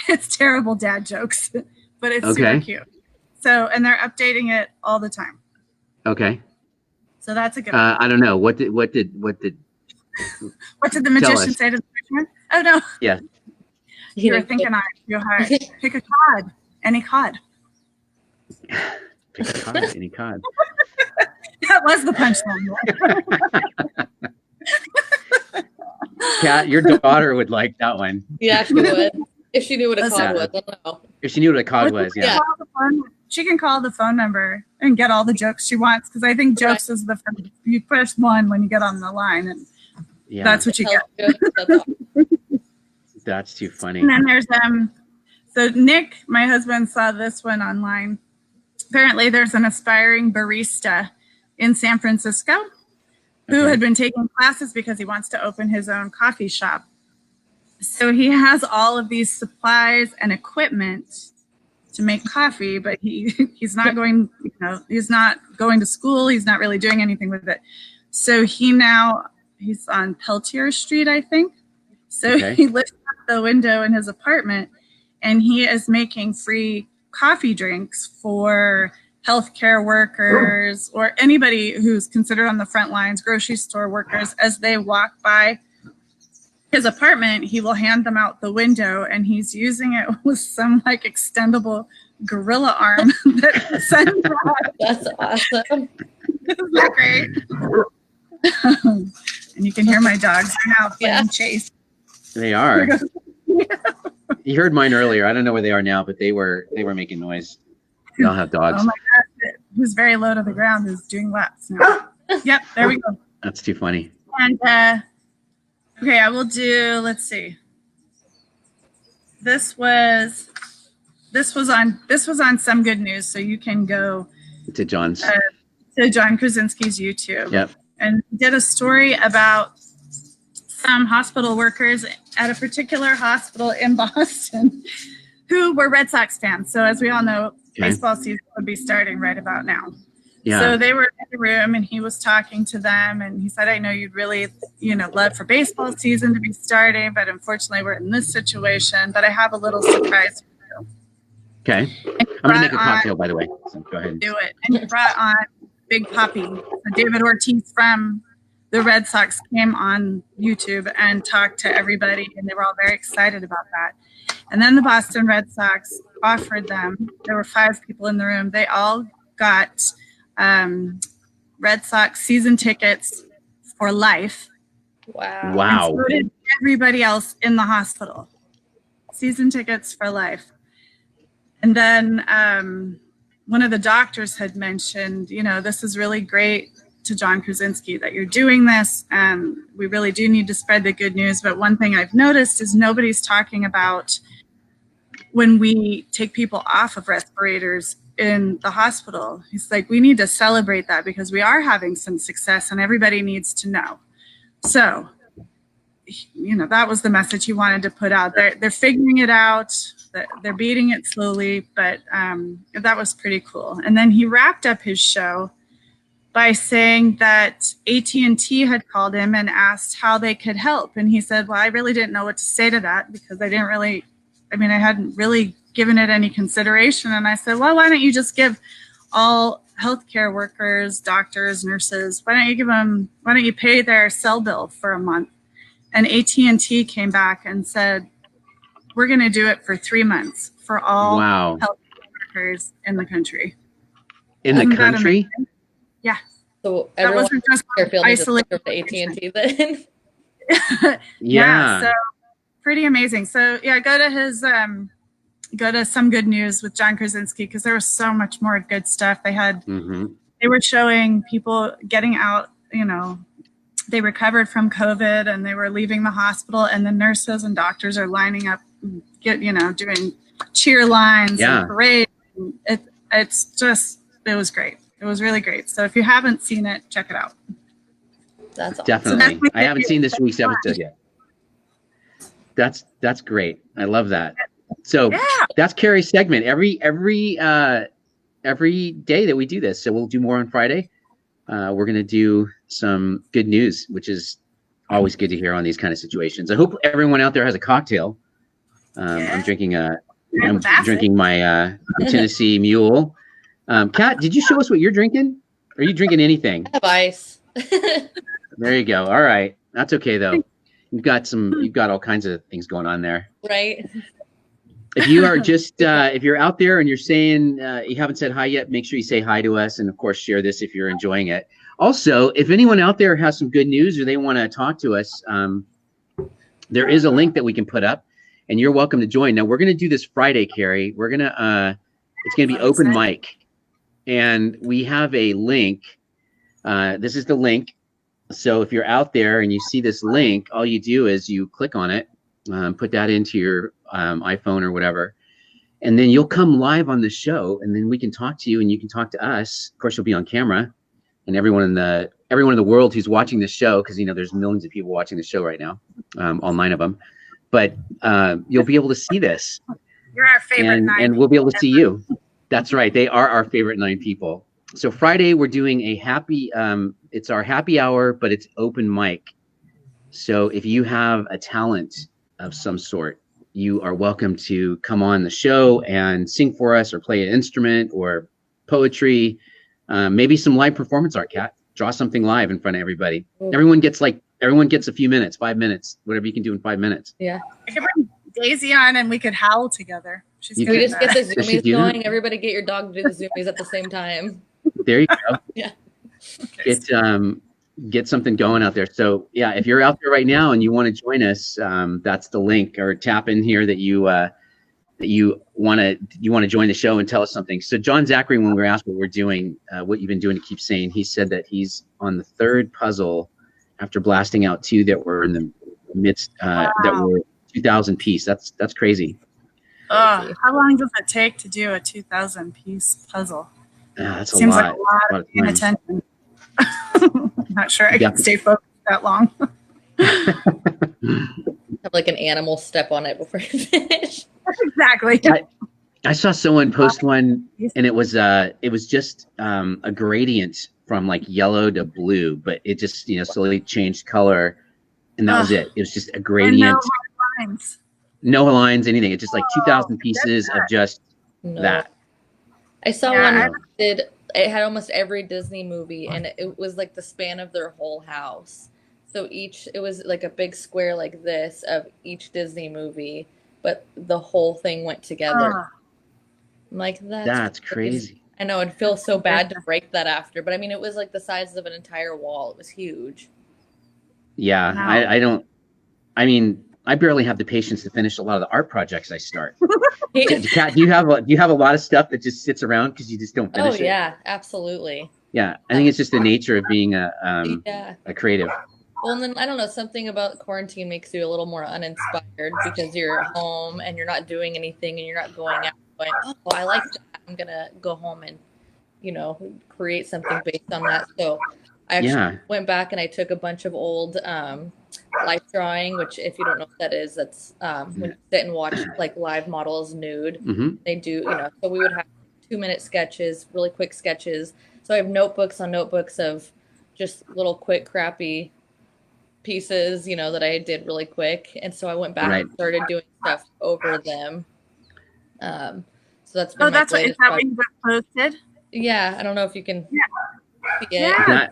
It's terrible dad jokes, but it's super cute. So, and they're updating it all the time. Okay. So that's a good one. I don't know. What did What did the magician say to the fisherman? Oh no. Yeah. You were thinking on it too hard. Pick a cod. Any cod. Pick a cod. Any cod. That was the punchline. Kat, your daughter would like that one. Yeah, she would. If she knew what a cod was, I don't know. If she knew what a cod was, yeah. She can call the phone number and get all the jokes she wants, because I think jokes is the first. You press 1 when you get on the line, and that's what you get. That's too funny. And then there's so Nick, my husband, saw this one online. Apparently there's an aspiring barista in San Francisco who Okay. had been taking classes because he wants to open his own coffee shop. So he has all of these supplies and equipment to make coffee, but he's not going, he's not going to school. He's not really doing anything with it. So he's on Peltier Street, I think. So Okay. he lifts up the window in his apartment and he is making free coffee drinks for healthcare workers or anybody who's considered on the front lines, grocery store workers. As they walk by his apartment, he will hand them out the window, and he's using it with some like extendable gorilla arm that sends out. That's awesome. Isn't that great? And you can hear my dogs are now playing chase. They are. You heard mine earlier. I don't know where they are now, but they were making noise. They all have dogs. Oh my gosh, who's very low to the ground is doing laps now. Yep, there we go. That's too funny. And okay, I will do, let's see. This was on Some Good News, so you can go To John's. to John Krasinski's YouTube. Yep. And he did a story about some hospital workers at a particular hospital in Boston who were Red Sox fans. So as we all know, Okay. baseball season would be starting right about now. Yeah. So they were in the room and he was talking to them and he said, I know you'd really, love for baseball season to be starting, but unfortunately we're in this situation, but I have a little surprise for you. Okay. And I'm going to make a brought on- cocktail, by the way. So go ahead. do it. And he brought on Big Poppy. So David Ortiz from the Red Sox came on YouTube and talked to everybody, and they were all very excited about that. And then the Boston Red Sox offered them, there were 5 people in the room, they all got Red Sox season tickets for life. Wow. Wow. And so did everybody else in the hospital. Season tickets for life. And then one of the doctors had mentioned, this is really great to John Krasinski that you're doing this, and we really do need to spread the good news. But one thing I've noticed is nobody's talking about when we take people off of respirators in the hospital. He's like, we need to celebrate that because we are having some success and everybody needs to know. So, that was the message he wanted to put out. They're figuring it out. They're beating it slowly, but that was pretty cool. And then he wrapped up his show by saying that AT&T had called him and asked how they could help. And he said, well, I really didn't know what to say to that because I hadn't really given it any consideration. And I said, well, why don't you just give all healthcare workers, doctors, nurses, why don't you pay their cell bill for a month? And AT&T came back and said, we're going to do it for 3 months for all Wow. healthcare workers in the country. In the Isn't that country? amazing? Yeah. So That everyone wasn't just in Fairfield needs to isolated. stick with the AT&T then. Yeah. So pretty amazing. So yeah, go to Some Good News with John Krasinski because there was so much more good stuff. Mm-hmm. They were showing people getting out, they recovered from COVID and they were leaving the hospital, and the nurses and doctors are lining up, doing cheer lines and parades. It was great. It was really great. So if you haven't seen it, check it out. That's awesome. Definitely. I haven't seen this week's episode yet. That's great. I love that. So Yeah. that's Carrie's segment every day that we do this. So we'll do more on Friday. We're going to do some good news, which is always good to hear on these kind of situations. I hope everyone out there has a cocktail. I'm drinking my Tennessee Mule. Kat, did you show us what you're drinking? Are you drinking anything? I have ice. There you go. All right. That's okay though. You've got all kinds of things going on there. Right. If you are just, if you're out there and you're saying you haven't said hi yet, make sure you say hi to us. And of course, share this if you're enjoying it. Also, if anyone out there has some good news or they want to talk to us, there is a link that we can put up and you're welcome to join. Now we're going to do this Friday, Carrie. We're going to, it's going to be open mic, and we have a link. This is the link. So if you're out there and you see this link, all you do is you click on it, put that into your iPhone or whatever, and then you'll come live on the show, and then we can talk to you and you can talk to us. Of course, you'll be on camera, and everyone in the world who's watching this show, because there's millions of people watching the show right now, all 9 of them. But you'll be able to see this. You're our favorite and, 9 and we'll be able to see you. That's right. They are our favorite 9 people. So Friday we're doing a happy, it's our happy hour, but it's open mic. So if you have a talent of some sort, you are welcome to come on the show and sing for us or play an instrument or poetry, maybe some live performance art, Kat. Draw something live in front of everybody. Everyone gets a few minutes, 5 minutes, whatever you can do in 5 minutes. Yeah. I could bring Daisy on and we could howl together. She's You good We at just that. get the Does she zoomies do that? going. Everybody get your dog to do the zoomies at the same time. There you go. Yeah. Get something going out there. So yeah, if you're out there right now and you want to join us, that's the link, or tap in here that you want to join the show and tell us something. So John Zachary, when we were asked what we're doing, what you've been doing to keep sane, he said that he's on the 3rd puzzle after blasting out 2 that were in the midst, that were 2,000 piece. That's crazy. How long does it take to do a 2,000 piece puzzle? That's a Seems lot. like a lot of of paying time. attention. I'm not sure I can stay focused that long. Have like an animal step on it before you finish. Exactly. I saw someone post one, and it was just a gradient from like yellow to blue, but it just slowly changed color, and that was it. It was just a gradient. No lines, anything. It's just like 2,000 pieces of just that. I saw one that did. It had almost every Disney movie, and it was like the span of their whole house. So it was like a big square like this of each Disney movie, but the whole thing went together. I'm like, that's crazy. I know, it'd feel so bad to break that after, but I mean, it was like the size of an entire wall. It was huge. Yeah, wow. I barely have the patience to finish a lot of the art projects I start. Kat, do you have a lot of stuff that just sits around because you just don't finish it? Oh yeah, absolutely. Yeah, I think it's just the nature of being a creative. Well, and then I don't know, something about quarantine makes you a little more uninspired because you're at home and you're not doing anything and you're not going out going, oh, I like that. I'm gonna go home and create something based on that. So I actually went back and I took a bunch of old life drawing, which if you don't know what that is, that's when you sit and watch like live models nude. Mm-hmm. They do, so we would have 2-minute sketches, really quick sketches. So I have notebooks on notebooks of just little quick crappy pieces, that I did really quick. And so I went back and started doing stuff over them. So that's been that's what you posted? Yeah, I don't know if you can see it. Yeah.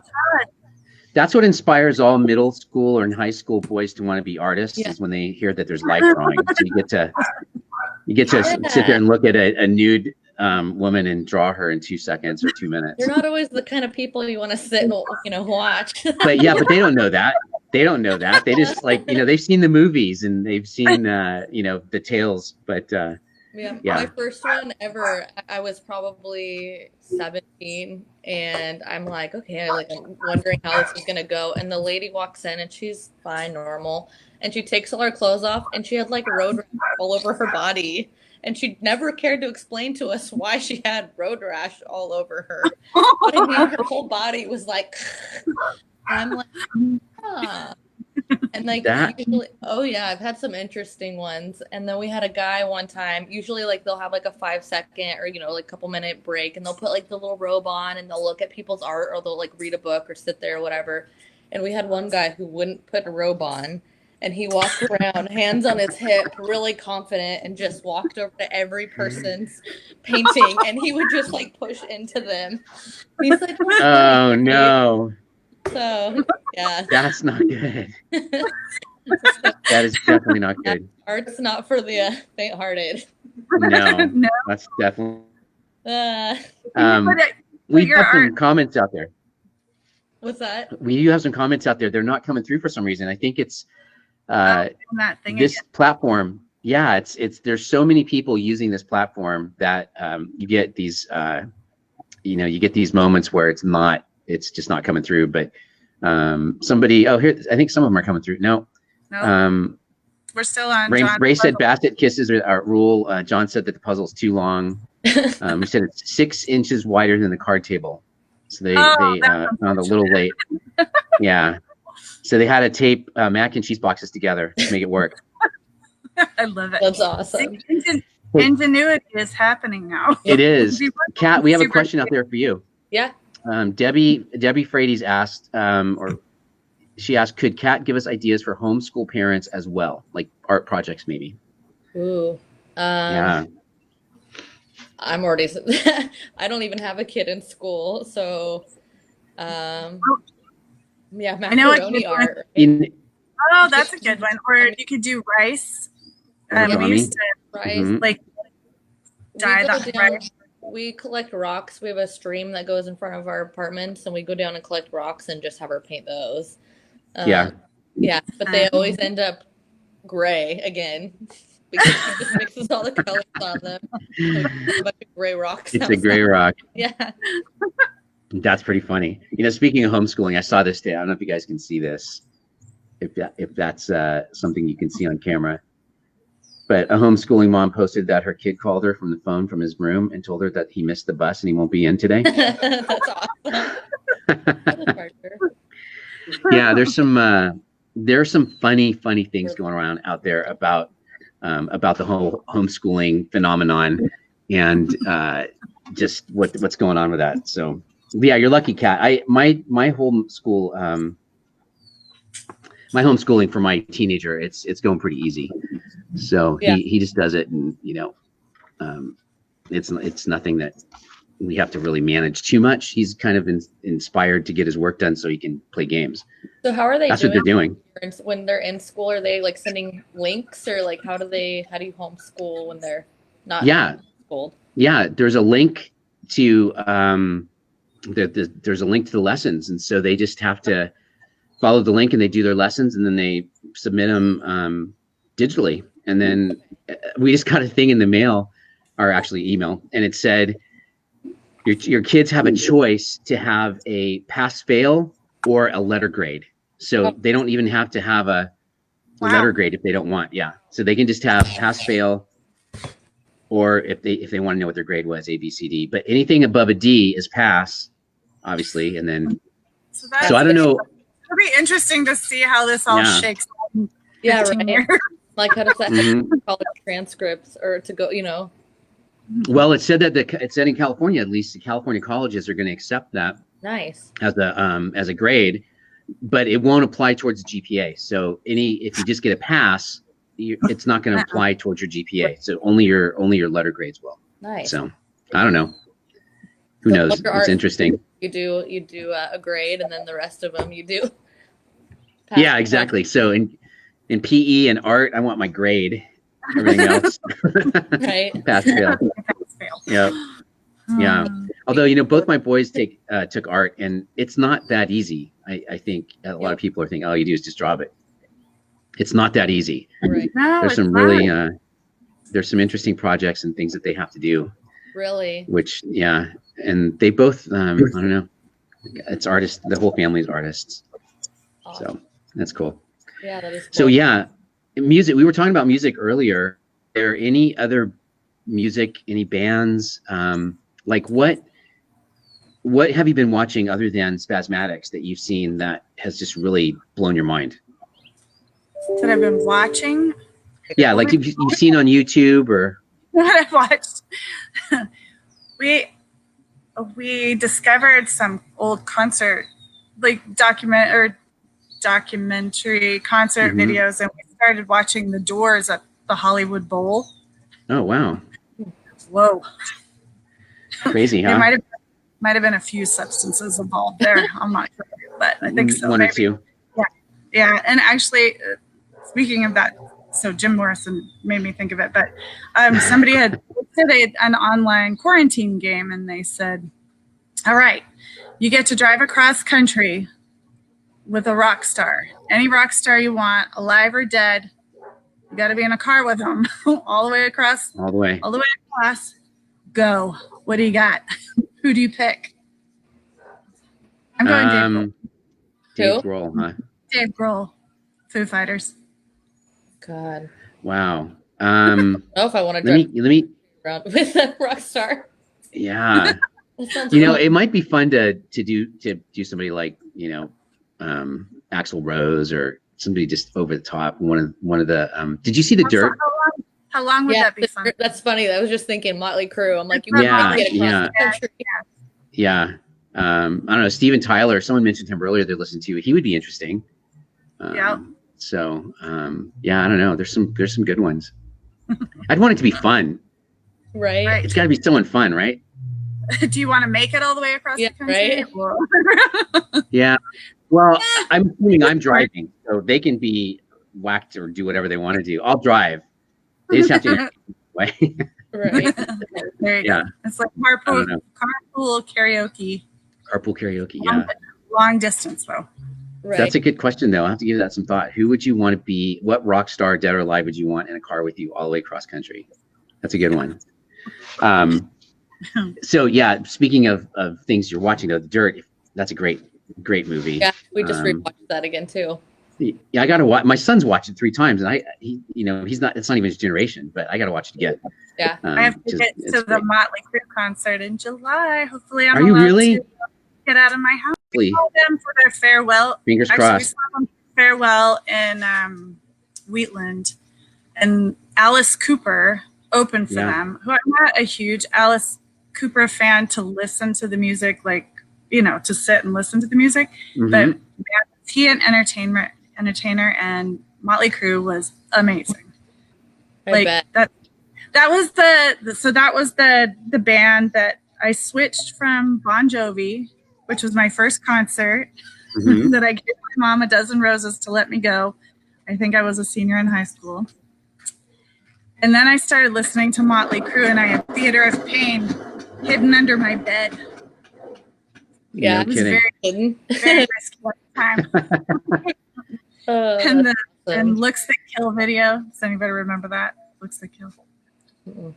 That's what inspires all middle school or high school boys to want to be artists is when they hear that there's life drawing. So you get to sit there and look at a nude woman and draw her in 2 seconds or 2 minutes. You're not always the kind of people you want to sit and watch. But they don't know that. They don't know that. They just they've seen the movies and they've seen the tales. But my first one ever, I was probably 17, and I'm like, okay, I'm wondering how this is gonna go. And the lady walks in, and she's fine, normal, and she takes all her clothes off, and she had like road rash all over her body, and she never cared to explain to us why she had road rash all over her. But I mean, her whole body was like, I'm like, huh. And usually, I've had some interesting ones. And then we had a guy one time, usually they'll have like a 5-second or, like a couple-minute break, and they'll put like the little robe on and they'll look at people's art, or they'll like read a book or sit there or whatever. And we had one guy who wouldn't put a robe on, and he walked around, hands on his hip, really confident, and just walked over to every person's painting, and he would just like push into them. He's like, oh no. So, yeah. That's not good. That is definitely not good. Art's not for the faint-hearted. No, that's definitely. We have some comments out there. What's that? We do have some comments out there. They're not coming through for some reason. I think it's this platform. Yeah, it's there's so many people using this platform that you get these you get these moments where it's just not coming through. But somebody, here, I think some of them are coming through. No. We're still on. Ray said basket kisses are our rule. John said that the puzzle's too long. He said it's 6 inches wider than the card table. So they Oh, found a little late. Yeah. So they had to tape mac and cheese boxes together to make it work. I love it. That's awesome. Ingenuity is happening now. It is. Kat, we have a Super question out there for you. Yeah. Debbie Frady's asked, or she asked, could Kat give us ideas for homeschool parents as well, like art projects maybe? Ooh. Yeah. I'm already. I don't even have a kid in school, so. Yeah, I know what macaroni you're art. Right? Oh, that's a good one. Or you could do rice. We used to Rice. Mhm. like dye that rice. We collect rocks. We have a stream that goes in front of our apartments, and we go down and collect rocks and just have her paint those. Yeah. Yeah, but they always end up gray again because she just mixes all the colors on them. So it's a bunch of gray rocks. It's a gray rock. Yeah. That's pretty funny. You know, speaking of homeschooling, I saw this today. I don't know if you guys can see this, if that's something you can see on camera. But a homeschooling mom posted that her kid called her from the phone from his room and told her that he missed the bus and he won't be in today. That's awesome. Yeah, there's some funny things going around out there about the whole homeschooling phenomenon and just what's going on with that. So yeah, you're lucky, Kat. My homeschooling for my teenager, it's going pretty easy. So Yeah. he just does it, and you know, it's nothing that we have to really manage too much. He's kind of inspired to get his work done so he can play games. So how are they That's what they're doing. when they're in school? Are they like sending links, or like how do you homeschool when they're not homeschooled? Yeah, there's a link to there's a link to the lessons, and so they just have to follow the link and they do their lessons, and then they submit them digitally. And then we just got a thing in the mail, or actually email, and it said your kids have a choice to have a pass fail or a letter grade. So they don't even have to have a letter grade if they don't want. Yeah, so they can just have pass fail, or if they want to know what their grade was, A, B, C, D. But anything above a D is pass, obviously. And then so I don't know. It'll be interesting to see how this all shakes out in 15 years. Like how does that college transcripts or to go, you know? Well, it said that it said in California, at least the California colleges are going to accept that Nice. as a grade, but it won't apply towards the GPA. So if you just get a pass, it's not going to apply towards your GPA. So only your letter grades will. Nice. So I don't know. Who knows? It's interesting. You do a grade, and then the rest of them you do. Yeah, exactly. So in PE and art, I want my grade. Everything else, right? Pass fail. Yeah, yeah. Although both my boys took art, and it's not that easy. I think a lot of people are thinking, all you do is just drop it. It's not that easy. Right. No, There's some really there's some interesting projects and things that they have to do. Really? Which and they both I don't know. It's artists. The whole family is artists. Awesome. So that's cool. Yeah, that is cool. So yeah, music. We were talking about music earlier. Are there any other music, any bands? Like what have you been watching other than Spasmatics that you've seen that has just really blown your mind? That I've been watching. Yeah, like you've seen on YouTube or What I've watched. We discovered some old concert, like documentary concert videos, and we started watching The Doors at the Hollywood Bowl. Oh wow, Whoa! crazy, huh? There might have been a few substances involved there. I'm not sure, but I think so. One or two. Yeah, and actually, speaking of that, so Jim Morrison made me think of it, but somebody had posted an online quarantine game, and they said, all right, you get to drive across country with a rock star, any rock star you want, alive or dead. You got to be in a car with them all the way across. Go. What do you got? Who do you pick? I'm going Dave Grohl, huh? Dave Grohl, Foo Fighters. God. Wow. I don't know if I want to let me around with a rock star. Yeah. That sounds You know, cool. it might be fun to do somebody like, Axl Rose or somebody just over the top. One of the did you see The Dirt? How long would Yeah, that be fun? that's funny. I was just thinking Motley Crue. I'm like, you Yeah, can't get across yeah. the country. Yeah. I don't know, Steven Tyler, someone mentioned him earlier they're listening to. He would be interesting. Yep. So yeah, I don't know. There's some good ones. I'd want it to be fun. Right? Right. It's gotta be someone fun, right? Do you want to make it all the way across Yeah, the country? right. Or- Yeah. Well, I'm assuming I'm driving, so they can be whacked or do whatever they want to do. I'll drive. They just have to entertain me anyway. Right. There you Yeah. go. It's like I don't carpool know. karaoke. Carpool karaoke. Yeah. Long distance though. Right. That's a good question, though. I'll have to give that some thought. Who would you want to be? What rock star, dead or alive, would you want in a car with you all the way across country? That's a good one. So yeah, speaking of things you're watching, though, The Dirt, that's a great movie. Yeah, we just Um, rewatched that again too. Yeah, I got to watch. My son's watched it 3 times, and he's not. It's not even his generation, but I got to watch it again. Yeah. I have to just- get it's to the great. Motley Crue concert in July. Hopefully, I'm Are you allowed really? to get out of my house. Please, Saw them for their farewell. fingers Actually, we crossed. saw them for farewell in Wheatland, and Alice Cooper opened for Yeah. them. Who I'm not a huge Alice Cooper fan to listen to the music, to sit and listen to the music. Mhm. But man, he an entertainer, and Motley Crue was amazing. I bet. That was the band that I switched from Bon Jovi, which was my first concert Mhm. that I gave my mom a dozen roses to let me go. I think I was a senior in high school. And then I started listening to Motley Crue, and I had Theater of Pain hidden under my bed. Yeah, No It was kidding. very, very risky at the time. And That's awesome. Looks That Kill video. Does anybody remember that? Looks That Kill. Mm-mm.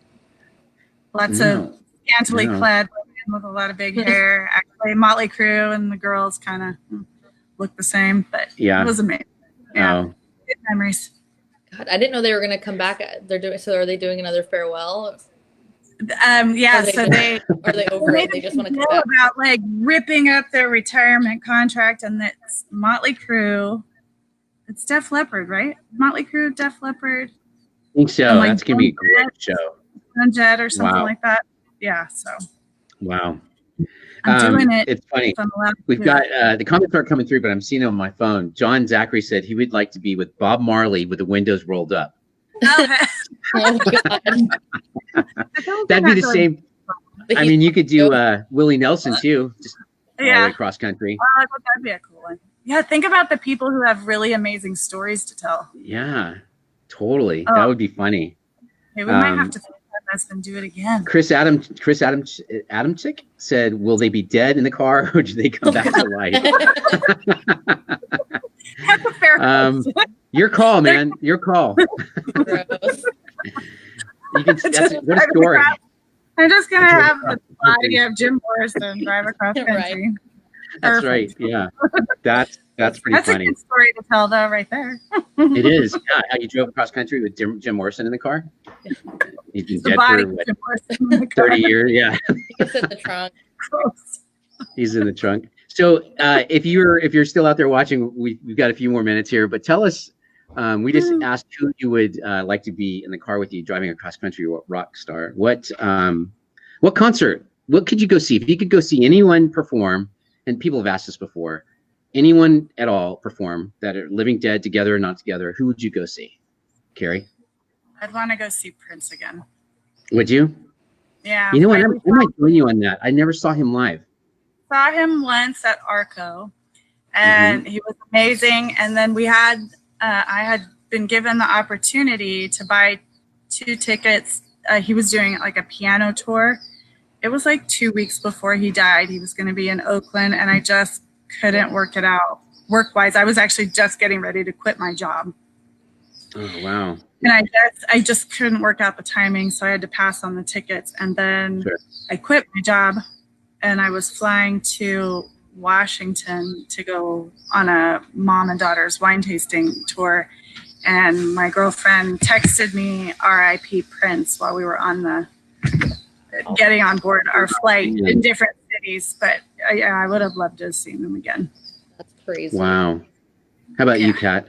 Lots No. of scantily No. clad women with a lot of big hair. Actually, Motley Crue and the girls kind of look the same, but Yeah. it was amazing. Yeah, Oh, good memories. God, I didn't know they were gonna come back. So are they doing another farewell? Yeah, Are they so just- they Are they over made it? They a just want to big come deal back. about like ripping up their retirement contract, and that's Motley Crue. It's Def Leppard, right? Motley Crue, Def Leppard, I think so. And, like, That's gonna be a Joan great show. Jet, or something Wow. like that. Yeah, so Wow. I'm doing it. It's funny. if I'm allowed to We've do got it. the comments aren't coming through, but I'm seeing them on my phone. John Zachary said he would like to be with Bob Marley with the windows rolled up. Okay. Oh God. I don't That'd think be the that's same. I mean, you could do Willie Nelson too, just all the Yeah. way cross country. Well, I thought that'd be a cool one. Yeah, think about the people who have really amazing stories to tell. Yeah, totally. Oh. That would be funny. Hey, we might Um, have to think about this and do it again. Chris Adamczyk said, "Will they be dead in the car, or do they come back to life?" That's a fair question. Your call, man. Your call. Gross. You can. That's what a story. I'm just gonna Drive have across the the body country. of Jim Morrison drive across Right. country. That's Perfect. right. Yeah, that's pretty That's funny. a good story to tell, though, right there. It is. Yeah, how you drove across country with Jim Morrison in the car. He's been The dead body for of what, Jim Morrison in the car. 30 years. Yeah, It's in the trunk. Gross. he's in the trunk. So if you're still out there watching, we've got a few more minutes here. But tell us, we just asked who you would like to be in the car with you driving across country. What rock star? What concert? What could you go see? If you could go see anyone perform, and people have asked this before, anyone at all perform that are living, dead, together or not together, who would you go see? Carrie, I'd want to go see Prince again. would you? Yeah. You know what? I I might join you on that. I never saw him live. saw him once at Arco, and he was amazing. And then I had been given the opportunity to buy 2 tickets. He was doing like a piano tour. It was like 2 weeks before he died. He was going to be in Oakland, and I just couldn't work it out work-wise. I was actually just getting ready to quit my job, Oh wow. and I just couldn't work out the timing, so I had to pass on the tickets. And then Sure. I quit my job, and I was flying to Washington to go on a mom and daughter's wine tasting tour. And my girlfriend texted me RIP Prince while we were on the getting on board our flight in different cities. But yeah, I would have loved to have seen them again. That's crazy. Wow. How about you, Kat?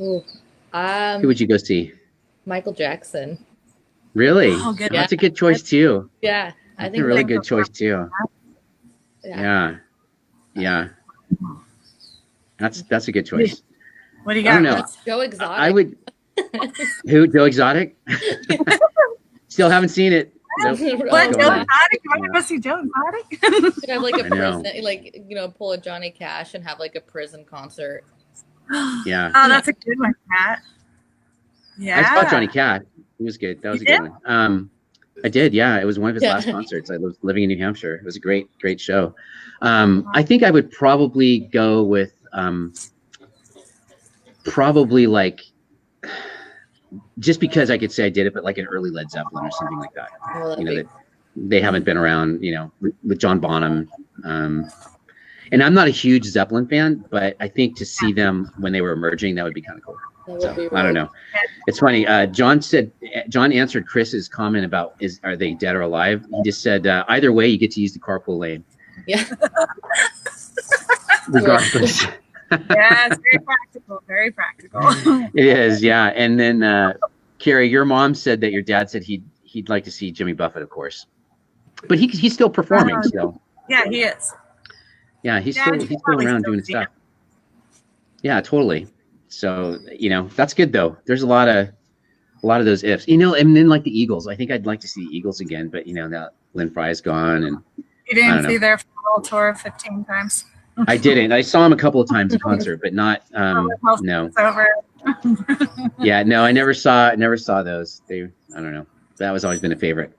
Ooh. Who would you go see? Michael Jackson. Really? Oh, good. That's a good choice too. Yeah, I That's think a really like, good choice too. yeah. Yeah. That's a good choice. What do you I don't got? know. Let's go exotic. I would. Who? Joe Exotic? Still haven't seen it. Nope. What, Go Joe on. Exotic? You want to go see Joe Exotic? Could have like a I know. prison, like pull a Johnny Cash and have like a prison concert. Yeah. Oh, that's a good one, Kat. Yeah. I saw Johnny Cat. It was good. That was You a good one. I did. Yeah. It was one of his Yeah. last concerts. I was living in New Hampshire. It was a great show. I think I would probably go with probably like, just because I could say I did it, but like an early Led Zeppelin or something like that. Oh, that'd You know, be- that they haven't been around, with John Bonham. And I'm not a huge Zeppelin fan, but I think to see them when they were emerging, that would be kind of cool. that would So be I don't really- know. It's funny. John answered Chris's comment about are they dead or alive? He just said, either way, you get to use the carpool lane. Yeah. Regardless. Yeah, it's very practical. Very practical. It is, yeah. And then Carrie, your mom said that your dad said he'd like to see Jimmy Buffett, of course. But he's still performing, so Yeah, he is. yeah, he's Yeah, still he's he's still probably around still doing doing stuff. Yeah, totally. So, that's good though. There's a lot of those ifs. And then like the Eagles. I think I'd like to see the Eagles again, but now Lynn Fry's gone and You I don't didn't see know. their full tour 15 times. I didn't. I saw him a couple of times in concert, but not no. It's over. Yeah, no, I never saw those. I don't know. That was always been a favorite.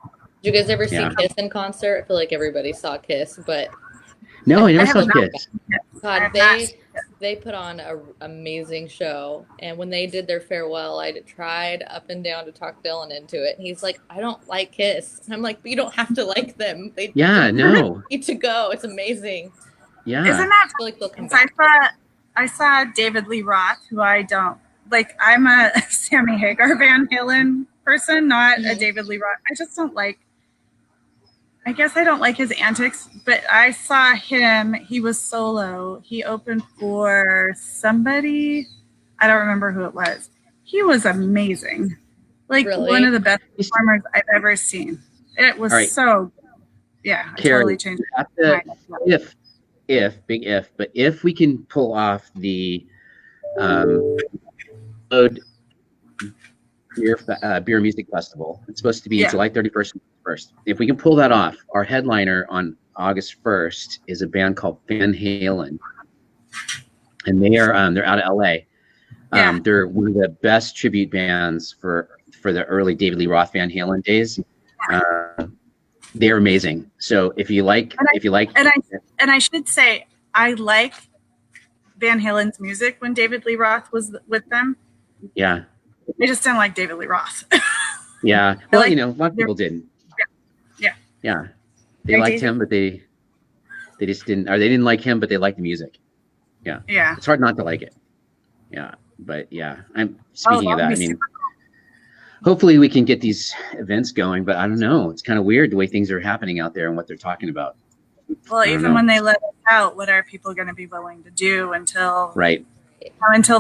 Did you guys ever see Yeah. Kiss in concert? I feel like everybody saw Kiss, but No, I I never have saw not. Kiss. God, I've not they put on a amazing show. And when they did their farewell, I tried up and down to talk Dylan into it. And he's like, I don't like Kiss. And I'm like, but you don't have to like them. They Yeah, no. need to go. It's amazing. Yeah. Isn't that I feel like they'll come I back. saw David Lee Roth, who I don't like. I'm a Sammy Hagar Van Halen person, not a Mhm. David Lee Roth. I just don't like. I guess I don't like his antics, but I saw him. He was solo. He opened for somebody. I don't remember who it was. He was amazing. Like Really? one of the best performers I've ever seen. It was All right. so. Yeah, I Carrie, totally changed Have my to- mind. big if, but if we can pull off the Road beer music festival, it's supposed to be Yeah. July 31st and 1st. If we can pull that off, our headliner on August 1st is a band called Van Halen, and they're out of LA. Yeah. They're one of the best tribute bands for the early David Lee Roth Van Halen days. They're amazing. So if you like, And I should say, I like Van Halen's music when David Lee Roth was with them. yeah. I just didn't like David Lee Roth. Yeah. Well, like- a lot of people didn't. Yeah. Yeah. They Like liked Daisy- him, but they just didn't, or they didn't like him, but they liked the music. Yeah. It's hard not to like it. Yeah. But yeah, I'm speaking of that that. would I be mean, super hopefully we can get these events going, but I don't know. It's kind of weird the way things are happening out there and what they're talking about. Well, I don't even know. when they let us out, what are people going to be willing to do until Right.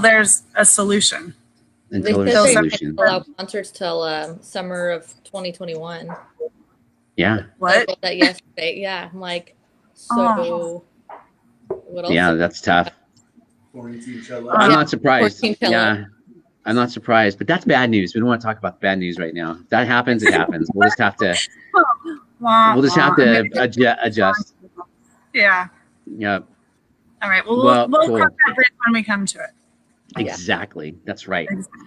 there's a solution? Until They there's a said solution. they allow concerts till summer of 2021. Yeah. I What? read that yesterday. Yeah, I'm like, so Oh. what else? Yeah. That's tough. Quarantine cello. I'm Yeah. not surprised. 14 pillow. Yeah. I'm not surprised, but that's bad news. We don't want to talk about bad news right now. If that happens, it happens. We'll just have to Wah, We'll just have wah. to adjust. Yeah. Yeah, All right. Well, Well, we'll cool. cross that bridge when we come to it. Yeah. exactly. That's right. Exactly.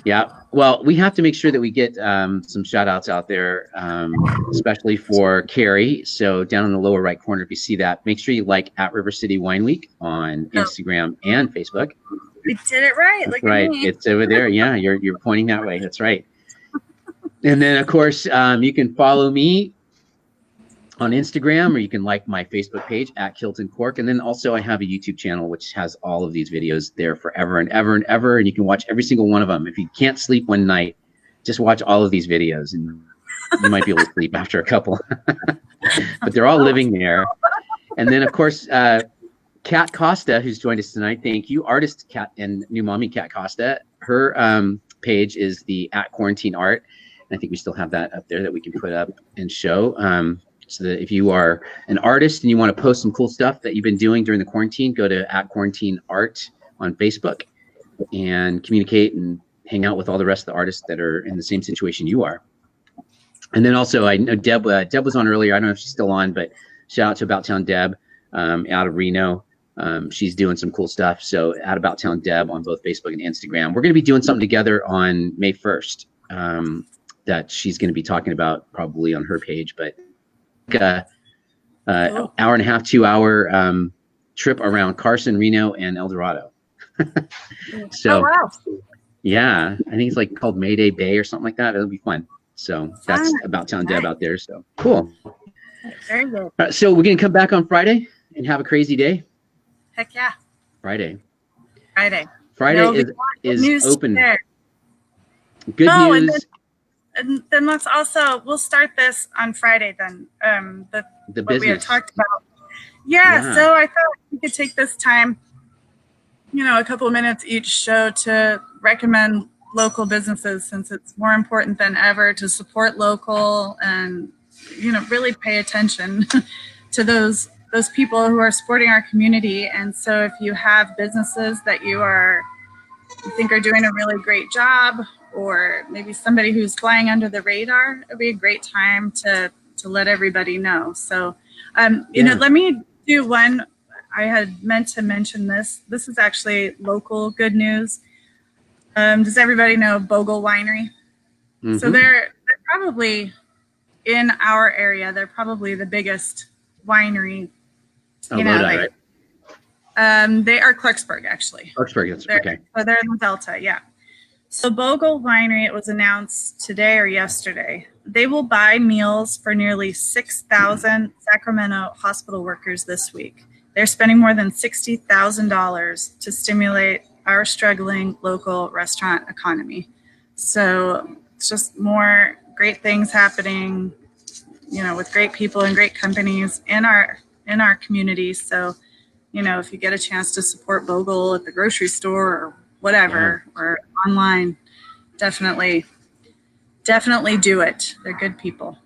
Yeah. Well, we have to make sure that we get some shout outs out there, especially for Carrie. So down in the lower right corner, if you see that, make sure you like at River City Wine Week on Oh. Instagram and Facebook. We did it right. Look Right. at me. It's over there. Yeah. You're pointing that way. That's right. And then of course, you can follow me on Instagram, or you can like my Facebook page at Kilton Cork. And then also I have a YouTube channel, which has all of these videos there forever and ever and ever. And you can watch every single one of them. If you can't sleep one night, just watch all of these videos and you might be able to sleep after a couple. But they're all living there. And then, of course, Kat Costa, who's joined us tonight. Thank you. Artist Kat and new mommy Kat Costa. Her page is the @QuarantineArt. And I think we still have that up there that we can put up and show. So that if you are an artist and you want to post some cool stuff that you've been doing during the quarantine, go to @QuarantineArt on Facebook and communicate and hang out with all the rest of the artists that are in the same situation you are. And then also, I know Deb was on earlier. I don't know if she's still on, but shout out to About Town Deb out of Reno. She's doing some cool stuff. So at About Town Deb on both Facebook and Instagram. We're going to be doing something together on May 1st that she's going to be talking about probably on her page. But hour and a half, 2 hour trip around Carson, Reno, and El Dorado. So, Oh, wow. yeah, I think it's like called Mayday Bay or something like that. It'll be fun. So that's About Town Deb out there. So cool. Very good. So we're going to come back on Friday and have a crazy day. Heck yeah. Friday Friday. is News open. there. Good Oh, and news. And then we'll start this on Friday then. The What we had business. talked about. Yeah, Yeah. so I thought we could take this time, a couple of minutes each show to recommend local businesses, since it's more important than ever to support local and, really pay attention to those people who are supporting our community. And so if you have businesses that you think are doing a really great job, or maybe somebody who's flying under the radar, it'd be a great time to let everybody know. So, let me do one. I had meant to mention this. This is actually local good news. Does everybody know Bogle Winery? Mhm. So they're probably in our area. They're probably the biggest winery. Oh, Lodi, right? They are Clarksburg, actually. Clarksburg, that's They're, okay. So they're in the Delta, yeah. So Bogle Winery, it was announced today or yesterday. They will buy meals for nearly 6,000 Sacramento hospital workers this week. They're spending more than $60,000 to stimulate our struggling local restaurant economy. So it's just more great things happening, with great people and great companies in our community. So, if you get a chance to support Bogle at the grocery store or whatever, or online, definitely do it. They're good people.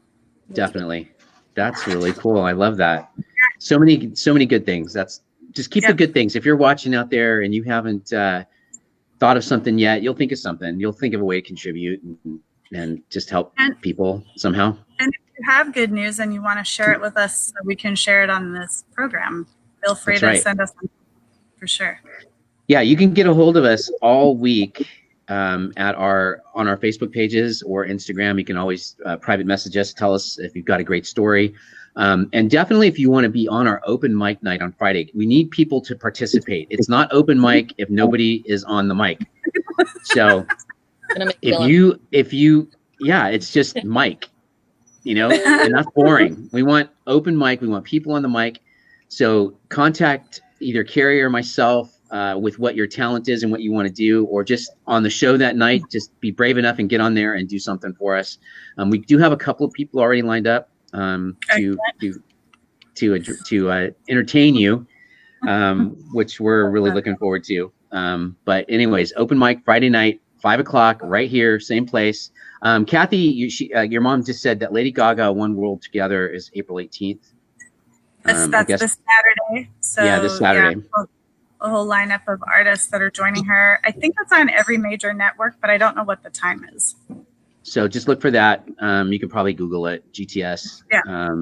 Definitely. That's really cool. I love that. So many good things. Just keep the good things. If you're watching out there and you haven't thought of something yet, you'll think of something. You'll think of a way to contribute and just help people somehow. And if you have good news and you want to share it with us so we can share it on this program, feel free to send us something for sure. Yeah, you can get a hold of us all week on our Facebook pages or Instagram. You can always private message us, tell us if you've got a great story. And definitely if you want to be on our open mic night on Friday, we need people to participate. It's not open mic if nobody is on the mic. So if you, it's just mic, and that's boring. We want open mic. We want people on the mic. So contact either Carrie or myself with what your talent is and what you want to do, or just on the show that night, just be brave enough and get on there and do something for us. We do have a couple of people already lined up to entertain you, which we're really looking forward to. But anyways, open mic Friday night, 5:00 right here, same place. Kathy, your mom just said that Lady Gaga One World Together is April 18th. That's this Saturday. So yeah, this Saturday. Yeah, a whole lineup of artists that are joining her. I think it's on every major network, but I don't know what the time is. So just look for that. You can probably Google it, GTS. Yeah.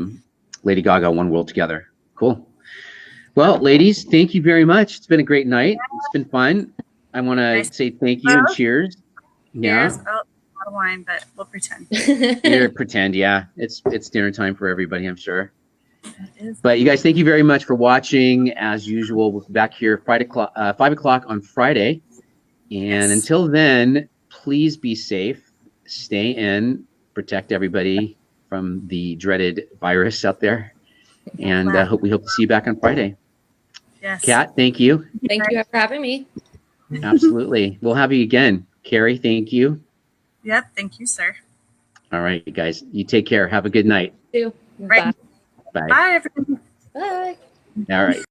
Lady Gaga One World Together. Cool. Well, ladies, thank you very much. It's been a great night. It's been fun. I want to say thank you and cheers. Yeah. Cheers. Oh, a lot of wine, but we'll pretend. Pretend, yeah. It's dinner time for everybody, I'm sure. But you guys, thank you very much for watching. As usual, we'll be back here 5:00 on Friday. And until then, please be safe, stay in, protect everybody from the dreaded virus out there. And we hope to see you back on Friday. Yes. Kat, thank you. Thank you for having me. Absolutely. We'll have you again. Carrie, thank you. Yep. Thank you, sir. All right, you guys, you take care. Have a good night. Too. Right. Bye. Bye. Bye, everyone. Bye. All right.